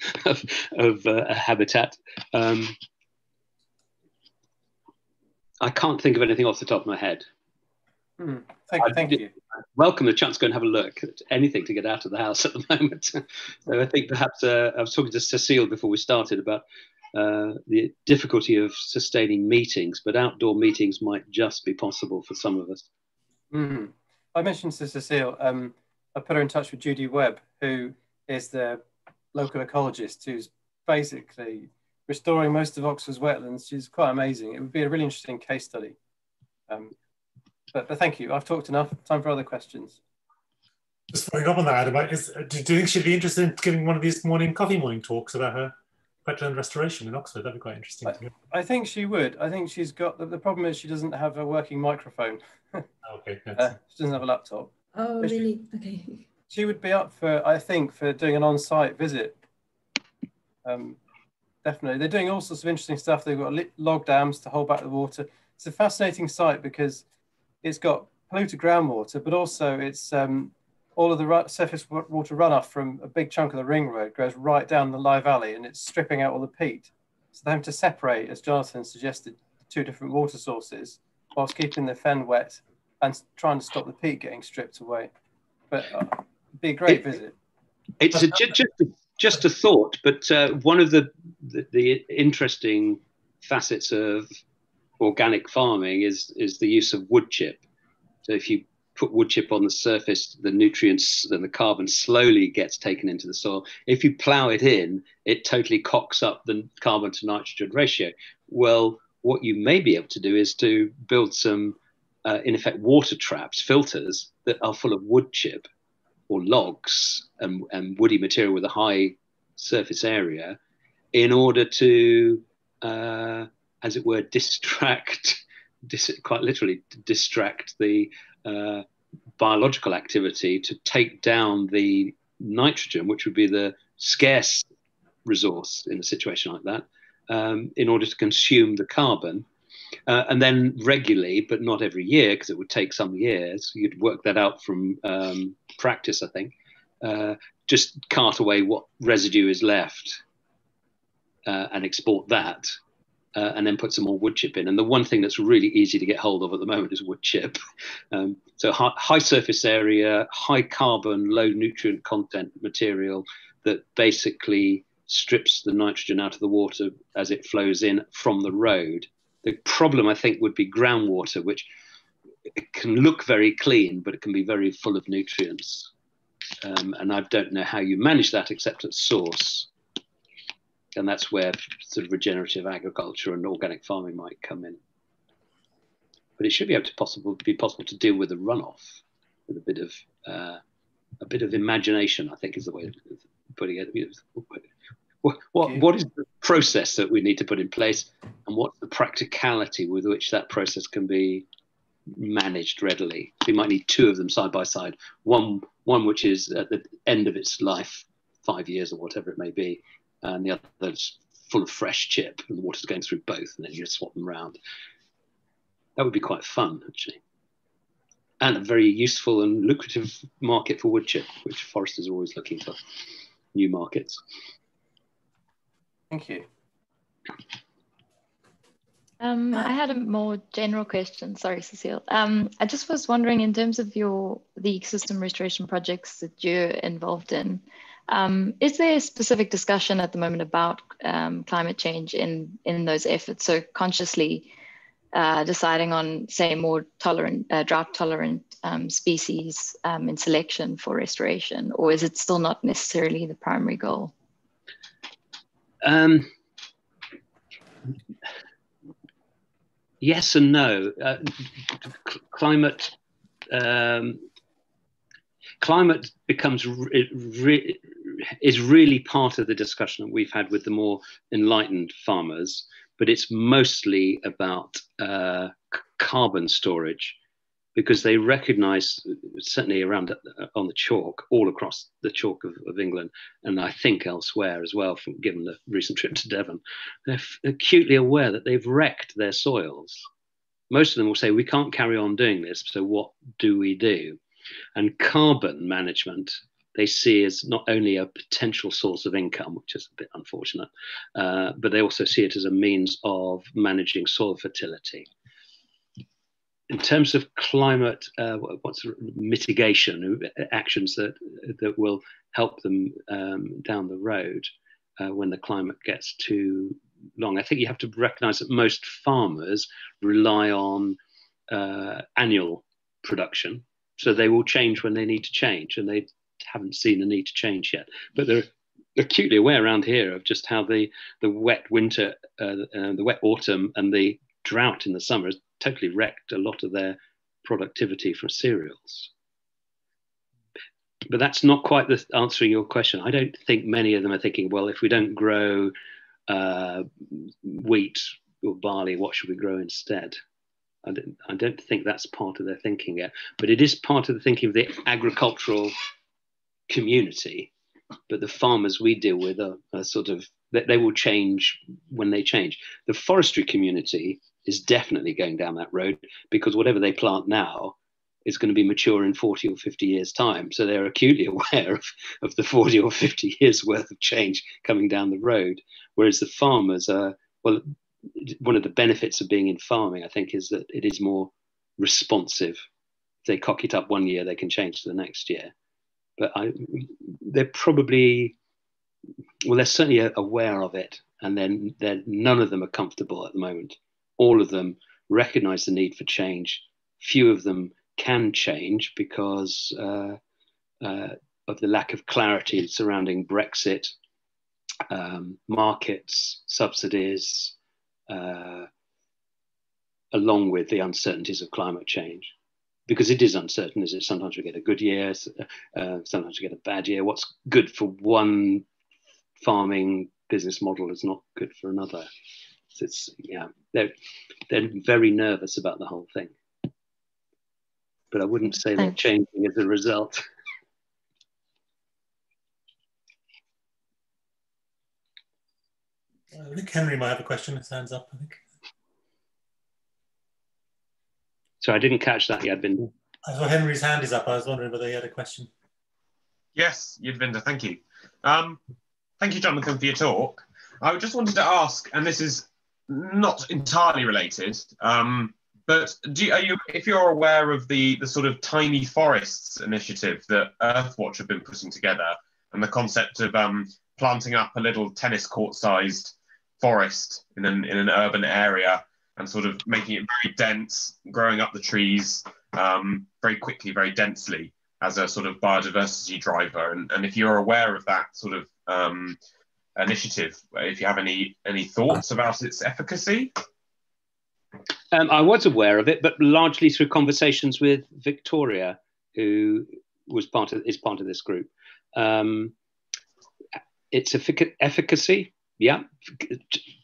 habitat. I can't think of anything off the top of my head. Thank you. Welcome the chance to go and have a look at anything to get out of the house at the moment. So I think perhaps I was talking to Cecile before we started about the difficulty of sustaining meetings, but outdoor meetings might just be possible for some of us. I mentioned to Cecile, I put her in touch with Judy Webb, who is the local ecologist who's basically restoring most of Oxford's wetlands. She's quite amazing. It would be a really interesting case study. But thank you. I've talked enough. Time for other questions. Just following up on that, Adam, do you think she'd be interested in giving one of these morning talks about her wetland restoration in Oxford? That'd be quite interesting to hear. I think she would. I think she's got, the problem is she doesn't have a working microphone. Okay. She doesn't have a laptop. Oh, really? Okay. She would be up for, I think, for doing an on-site visit. Definitely. They're doing all sorts of interesting stuff. They've got log dams to hold back the water. It's a fascinating site because it's got polluted groundwater, but also it's all of the surface water runoff from a big chunk of the ring road goes right down the Lye Valley, and it's stripping out all the peat. So they have to separate, as Jonathan suggested, two different water sources whilst keeping the fen wet and trying to stop the peat getting stripped away. But it'd be a great visit. It's just a thought, but one of the interesting facets of organic farming is the use of wood chip. So if you put wood chip on the surface, the nutrients and the carbon slowly gets taken into the soil. If you plough it in, it totally cocks up the carbon to nitrogen ratio. Well, what you may be able to do is to build some, in effect, water traps, filters that are full of wood chip or logs and woody material with a high surface area, in order to, as it were, quite literally distract the biological activity to take down the nitrogen, which would be the scarce resource in a situation like that, in order to consume the carbon. And then regularly, but not every year, because it would take some years, you'd work that out from practice, I think, just cart away what residue is left and export that. And then put some more wood chip in. And the one thing that's really easy to get hold of at the moment is wood chip. So high surface area, high carbon, low nutrient content material that basically strips the nitrogen out of the water as it flows in from the road. The problem, I think, would be groundwater, which it can look very clean, but it can be very full of nutrients. And I don't know how you manage that except at source. And that's where sort of regenerative agriculture and organic farming might come in. But it should be able to be possible to deal with the runoff with a bit of imagination, I think, is the way of putting it. What is the process that we need to put in place, and what's the practicality with which that process can be managed readily? So you might need two of them side by side. One which is at the end of its life, 5 years or whatever it may be, and the other's full of fresh chip, and the water's going through both, and then you just swap them around. That would be quite fun, actually. And a very useful and lucrative market for wood chip, which foresters are always looking for new markets. Thank you. I had a more general question. Sorry, Cecile. I just was wondering, in terms of the ecosystem restoration projects that you're involved in, is there a specific discussion at the moment about climate change in those efforts? So consciously deciding on, say, more tolerant, drought-tolerant species in selection for restoration, or is it still not necessarily the primary goal? Yes and no. Climate becomes is really part of the discussion that we've had with the more enlightened farmers, but it's mostly about carbon storage, because they recognise, certainly around on the chalk, all across the chalk of England, and I think elsewhere as well, given the recent trip to Devon, they're acutely aware that they've wrecked their soils. Most of them will say, we can't carry on doing this, so what do we do? And carbon management, they see as not only a potential source of income, which is a bit unfortunate, but they also see it as a means of managing soil fertility. In terms of climate, what's mitigation actions that will help them down the road when the climate gets too long? I think you have to recognise that most farmers rely on annual production, so they will change when they need to change, and they haven't seen the need to change yet. But they're acutely aware around here of just how the wet winter, the wet autumn, and the drought in the summer has totally wrecked a lot of their productivity from cereals. But that's not quite the answering your question. I don't think many of them are thinking, well, if we don't grow wheat or barley, what should we grow instead? I don't think that's part of their thinking yet, but it is part of the thinking of the agricultural community. But the farmers we deal with are sort of, they will change when they change. The forestry community is definitely going down that road, because whatever they plant now is going to be mature in 40 or 50 years' time. So they're acutely aware of the 40 or 50 years worth of change coming down the road. Whereas the farmers are, well, one of the benefits of being in farming, I think, is that it is more responsive. If they cock it up one year, they can change to the next year. But they're probably, well, they're certainly aware of it, and then none of them are comfortable at the moment. All of them recognize the need for change. Few of them can change because of the lack of clarity surrounding Brexit, markets, subsidies, along with the uncertainties of climate change. Because it is uncertain, is it? Sometimes we get a good year, sometimes we get a bad year. What's good for one farming business model is not good for another. So it's, yeah, they're very nervous about the whole thing. But I wouldn't say they're changing as a result. I think Henry might have a question. His hand's up, I think. So I didn't catch that yet, Binder. I saw Henry's hand is up. I was wondering whether he had a question. Yes, Binder, thank you. Thank you, Jonathan, for your talk. I just wanted to ask, and this is not entirely related, but if you're aware of the sort of tiny forests initiative that Earthwatch have been putting together, and the concept of planting up a little tennis court-sized forest in an urban area, and sort of making it very dense, growing up the trees, very quickly, very densely as a sort of biodiversity driver. And if you're aware of that sort of initiative, if you have any thoughts about its efficacy. I was aware of it, but largely through conversations with Victoria, who is part of this group. Its efficacy, yeah.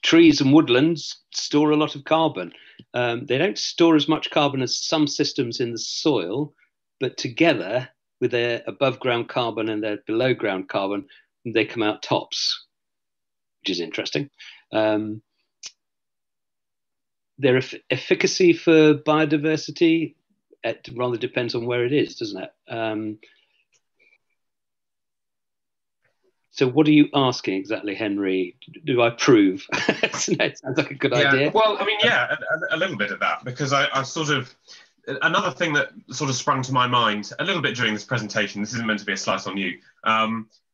Trees and woodlands store a lot of carbon. They don't store as much carbon as some systems in the soil, but together with their above ground carbon and their below ground carbon, they come out tops, which is interesting. Their efficacy for biodiversity, it rather depends on where it is, doesn't it? So what are you asking exactly, Henry? Do I prove? It sounds like a good idea. Well, I mean, yeah, a little bit of that, because I sort of, another thing that sort of sprung to my mind a little bit during this presentation, this isn't meant to be a slice on you,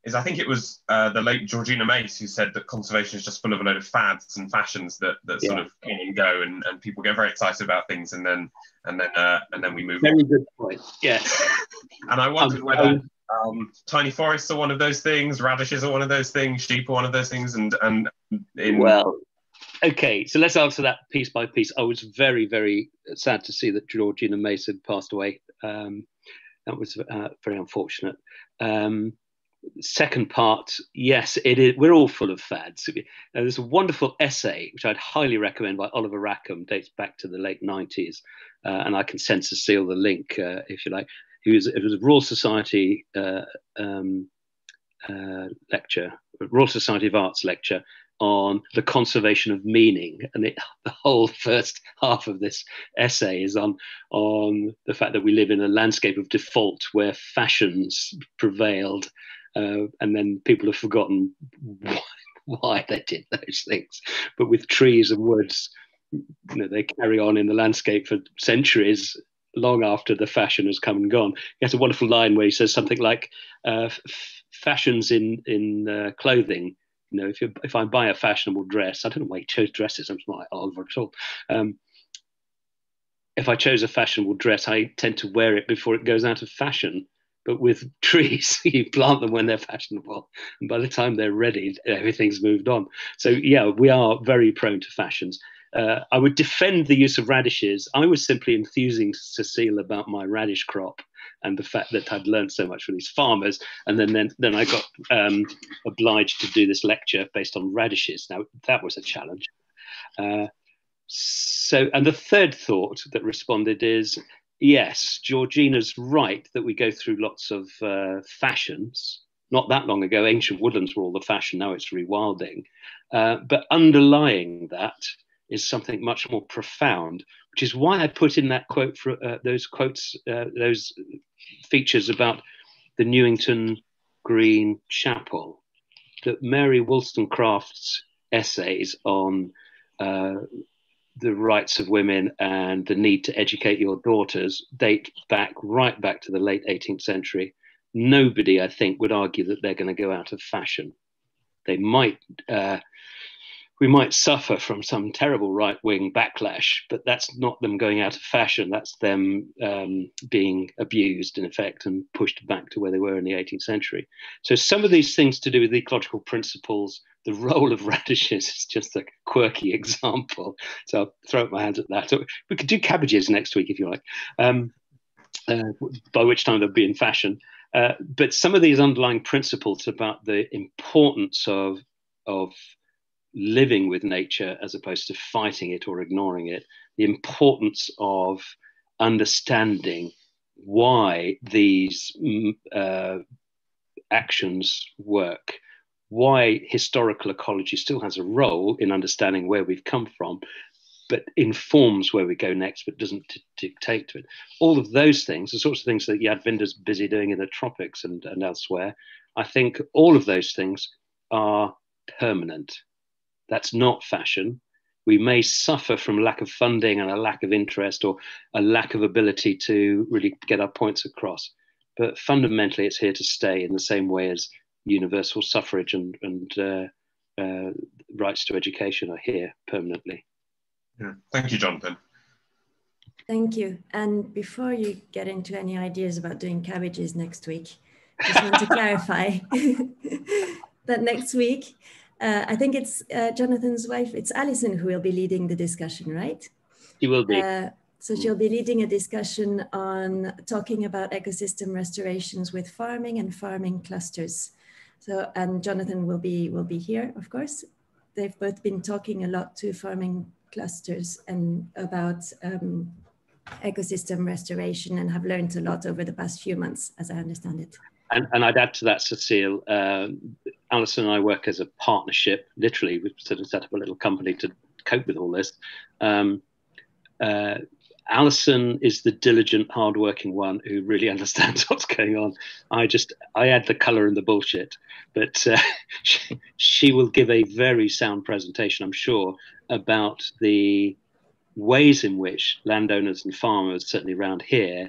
is I think it was the late Georgina Mace who said that conservation is just full of a load of fads and fashions that sort of come and go, and people get very excited about things, and then we move on. Very good point. Yes. And I wondered whether tiny forests are one of those things, radishes are one of those things, sheep are one of those things, well, okay, so let's answer that piece by piece. I was very, very sad to see that Georgina Mace had passed away. That was very unfortunate. Second part, yes, it is. We're all full of fads. There's a wonderful essay which I'd highly recommend by Oliver Rackham, dates back to the late 90s, and I can send Cecile the link if you like. It was a Royal Society lecture, a Royal Society of Arts lecture on the conservation of meaning, and the whole first half of this essay is on the fact that we live in a landscape of default where fashions prevailed, and then people have forgotten why they did those things. But with trees and woods, they carry on in the landscape for centuries, long after the fashion has come and gone. He has a wonderful line where he says something like, fashions in clothing, if I buy a fashionable dress, I don't know why he chose dresses, I'm not like Oliver at all. If I chose a fashionable dress, I tend to wear it before it goes out of fashion. But with trees, you plant them when they're fashionable, and by the time they're ready, everything's moved on. So yeah, we are very prone to fashions. I would defend the use of radishes. I was simply enthusing Cecile about my radish crop and the fact that I'd learned so much from these farmers. And then I got obliged to do this lecture based on radishes. Now, that was a challenge. And the third thought that responded is, yes, Georgina's right that we go through lots of fashions. Not that long ago, ancient woodlands were all the fashion. Now it's rewilding. But underlying that is something much more profound, which is why I put in that quote for those features about the Newington Green Chapel, that Mary Wollstonecraft's essays on the rights of women and the need to educate your daughters date right back to the late 18th century. Nobody, I think, would argue that they're going to go out of fashion. They might. We might suffer from some terrible right-wing backlash, but that's not them going out of fashion. That's them being abused, in effect, and pushed back to where they were in the 18th century. So some of these things to do with ecological principles, the role of radishes is just a quirky example. So I'll throw up my hands at that. So we could do cabbages next week, if you like, by which time they'll be in fashion. But some of these underlying principles about the importance of living with nature as opposed to fighting it or ignoring it, the importance of understanding why these actions work, why historical ecology still has a role in understanding where we've come from, but informs where we go next, but doesn't dictate to it. All of those things, the sorts of things that Yadvinder's busy doing in the tropics and elsewhere, I think all of those things are permanent. That's not fashion. We may suffer from lack of funding and a lack of interest or a lack of ability to really get our points across. But fundamentally, it's here to stay in the same way as universal suffrage and rights to education are here permanently. Yeah. Thank you, Jonathan. Thank you. And before you get into any ideas about doing cabbages next week, just want to clarify that next week, I think it's Jonathan's wife, it's Alison who will be leading the discussion, right? She will be. So she'll be leading a discussion on talking about ecosystem restorations with farming and farming clusters. So, and Jonathan will be here, of course. They've both been talking a lot to farming clusters and about ecosystem restoration, and have learned a lot over the past few months, as I understand it. And I'd add to that, Cecile, Alison and I work as a partnership. Literally, we've sort of set up a little company to cope with all this. Alison is the diligent, hardworking one who really understands what's going on. I add the colour and the bullshit, but she will give a very sound presentation, I'm sure, about the ways in which landowners and farmers, certainly around here,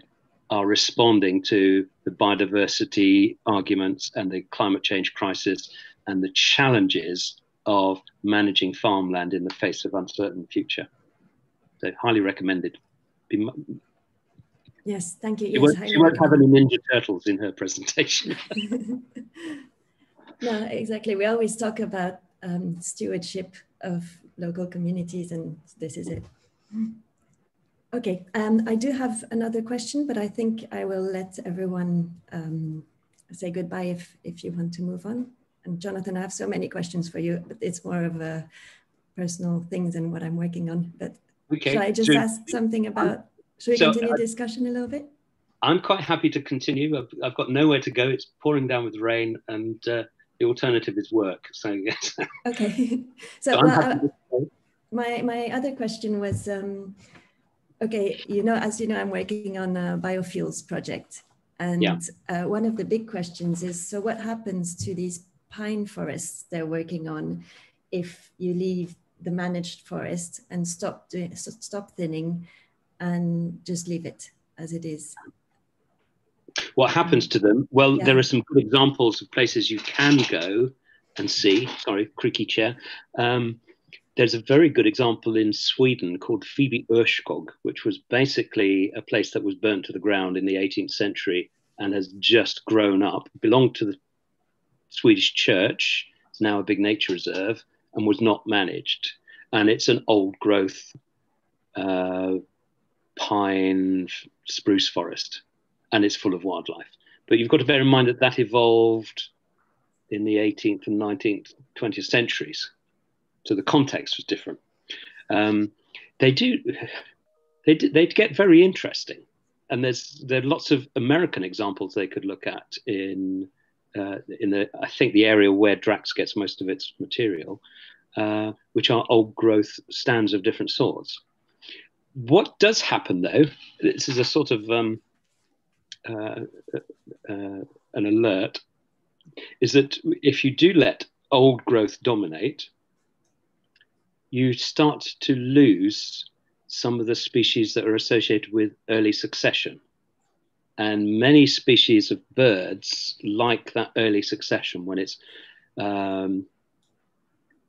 are responding to the biodiversity arguments and the climate change crisis and the challenges of managing farmland in the face of uncertain future. So highly recommended. Yes, thank you. She won't have any Ninja Turtles in her presentation. No, exactly. We always talk about stewardship of local communities, and this is it. Okay, I do have another question, but I think I will let everyone say goodbye if you want to move on. And Jonathan, I have so many questions for you, but it's more of a personal things than what I'm working on. But okay, should I just ask something about, should we continue discussion a little bit? I'm quite happy to continue. I've got nowhere to go. It's pouring down with rain, and the alternative is work. So yes. Okay. So well, my other question was, okay, as you know, I'm working on a biofuels project. And one of the big questions is, so what happens to these pine forests they're working on if you leave the managed forest and stop thinning and just leave it as it is? What happens to them? Well, there are some good examples of places you can go and see. Sorry, creaky chair. There's a very good example in Sweden called FIBiol, which was basically a place that was burnt to the ground in the 18th century and has just grown up. It belonged to the Swedish church. It's now a big nature reserve and was not managed. And it's an old growth pine spruce forest, and it's full of wildlife. But you've got to bear in mind that that evolved in the 18th and 19th, 20th centuries. So the context was different. They get very interesting, and there are lots of American examples they could look at in I think the area where Drax gets most of its material, which are old growth stands of different sorts. What does happen though? This is a sort of an alert, is that if you do let old growth dominate, you start to lose some of the species that are associated with early succession. And many species of birds like that early succession when it's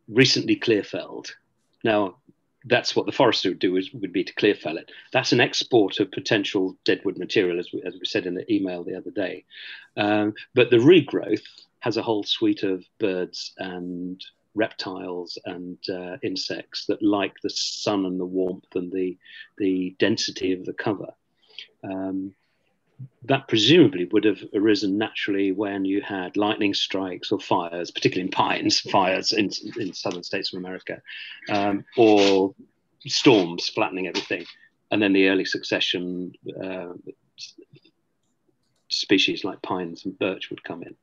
recently clear-felled. Now, that's what the forester would do, would be to clear-fell it. That's an export of potential deadwood material, as we said in the email the other day. But the regrowth has a whole suite of birds and reptiles and insects that like the sun and the warmth and the density of the cover. That presumably would have arisen naturally when you had lightning strikes or fires, particularly in pines, fires in southern states of America, or storms flattening everything. And then the early succession species like pines and birch would come in.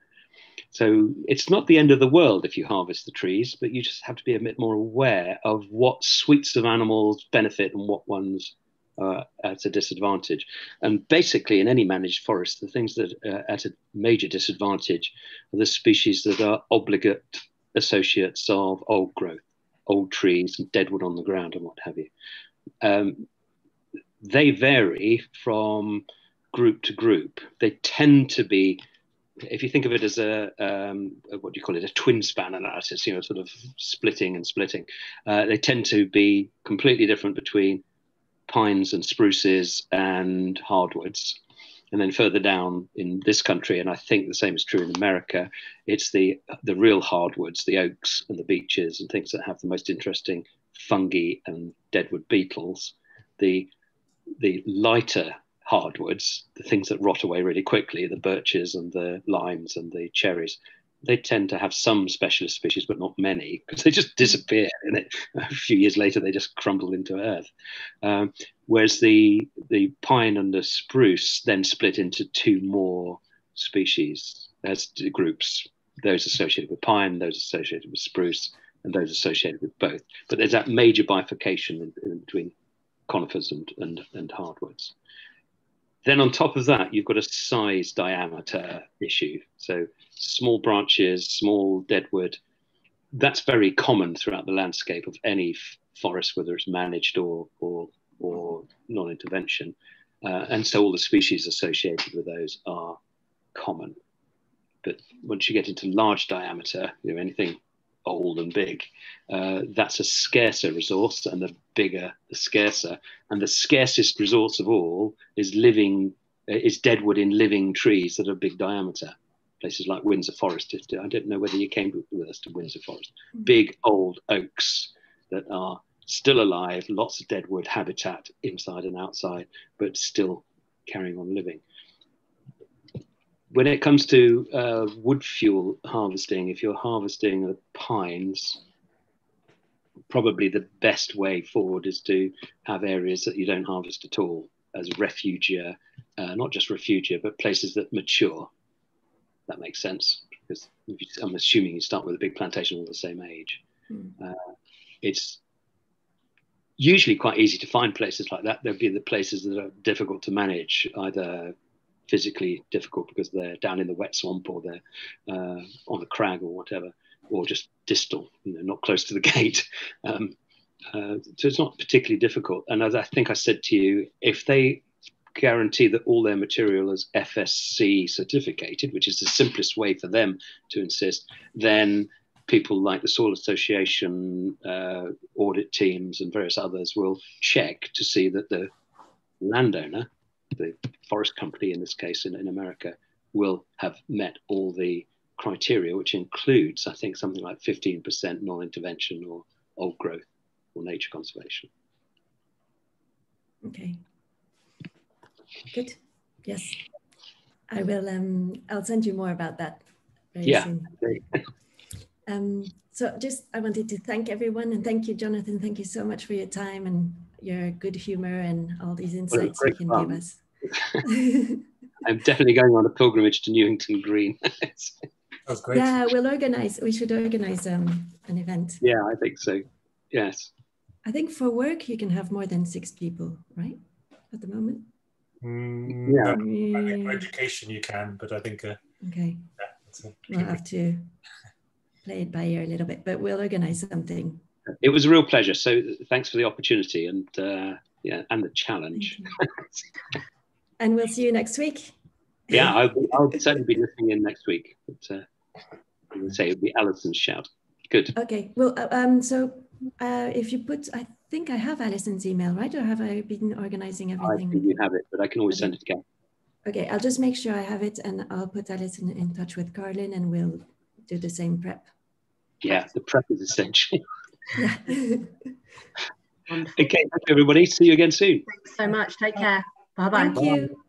So it's not the end of the world if you harvest the trees, but you just have to be a bit more aware of what suites of animals benefit and what ones are at a disadvantage. And basically in any managed forest, the things that are at a major disadvantage are the species that are obligate associates of old growth, old trees and deadwood on the ground and what have you. They vary from group to group. They tend to be, if you think of it as a what do you call it, a twin span analysis, sort of splitting and splitting, they tend to be completely different between pines and spruces and hardwoods. And then further down in this country, and I think the same is true in America, it's the real hardwoods, the oaks and the beeches and things that have the most interesting fungi and deadwood beetles. The lighter hardwoods, the things that rot away really quickly, the birches and the limes and the cherries, they tend to have some specialist species, but not many, because they just disappear. And a few years later, they just crumble into earth. Whereas the pine and the spruce then split into two more species as groups, those associated with pine, those associated with spruce, and those associated with both. But there's that major bifurcation in between conifers and hardwoods. Then on top of that, you've got a size diameter issue. So small branches, small deadwood, that's very common throughout the landscape of any forest, whether it's managed or non-intervention. And so all the species associated with those are common. But once you get into large diameter, anything old and big, that's a scarcer resource, and the bigger, the scarcer. And the scarcest resource of all is deadwood in living trees that are big diameter. Places like Windsor Forest. I don't know whether you came with us to Windsor Forest. Big old oaks that are still alive, lots of deadwood habitat inside and outside, but still carrying on living. When it comes to wood fuel harvesting, if you're harvesting the pines, probably the best way forward is to have areas that you don't harvest at all as refugia, not just refugia, but places that mature. That makes sense, because I'm assuming you start with a big plantation all the same age. It's usually quite easy to find places like that. There'll be the places that are difficult to manage, either physically difficult because they're down in the wet swamp, or they're on a crag or whatever, or just distal, not close to the gate. So it's not particularly difficult. And as I think I said to you, if they guarantee that all their material is FSC certificated, which is the simplest way for them to insist, then people like the Soil Association, audit teams and various others will check to see that the landowner, the forest company in this case in America, will have met all the criteria, which includes, I think, something like 15% non-intervention or old growth or nature conservation. Okay. Good. Yes. I will. I'll send you more about that very soon. So I wanted to thank everyone, and thank you, Jonathan. Thank you so much for your time and your good humor and all these insights you can give us. I'm definitely going on a pilgrimage to Newington Green. That's great. Yeah, we should organize an event. Yeah, I think so. Yes. I think for work, you can have more than 6 people, right? At the moment. Yeah. For education you can, but I think okay. Yeah, we'll have to play it by ear a little bit, but we'll organize something. It was a real pleasure. So thanks for the opportunity and and the challenge. And we'll see you next week. Yeah, I'll certainly be listening in next week. But I would say it would be Alison's shout. Good. Okay. Well, so if you put, I think I have Alison's email, right? Or have I been organizing everything? I think you have it, but I can always send it again. Okay, I'll just make sure I have it, and I'll put Alison in touch with Carlin, and we'll do the same prep. Yeah, the prep is essential. Yeah. Okay, thank you, everybody. See you again soon. Thanks so much. Take care. Bye-bye. Thank you.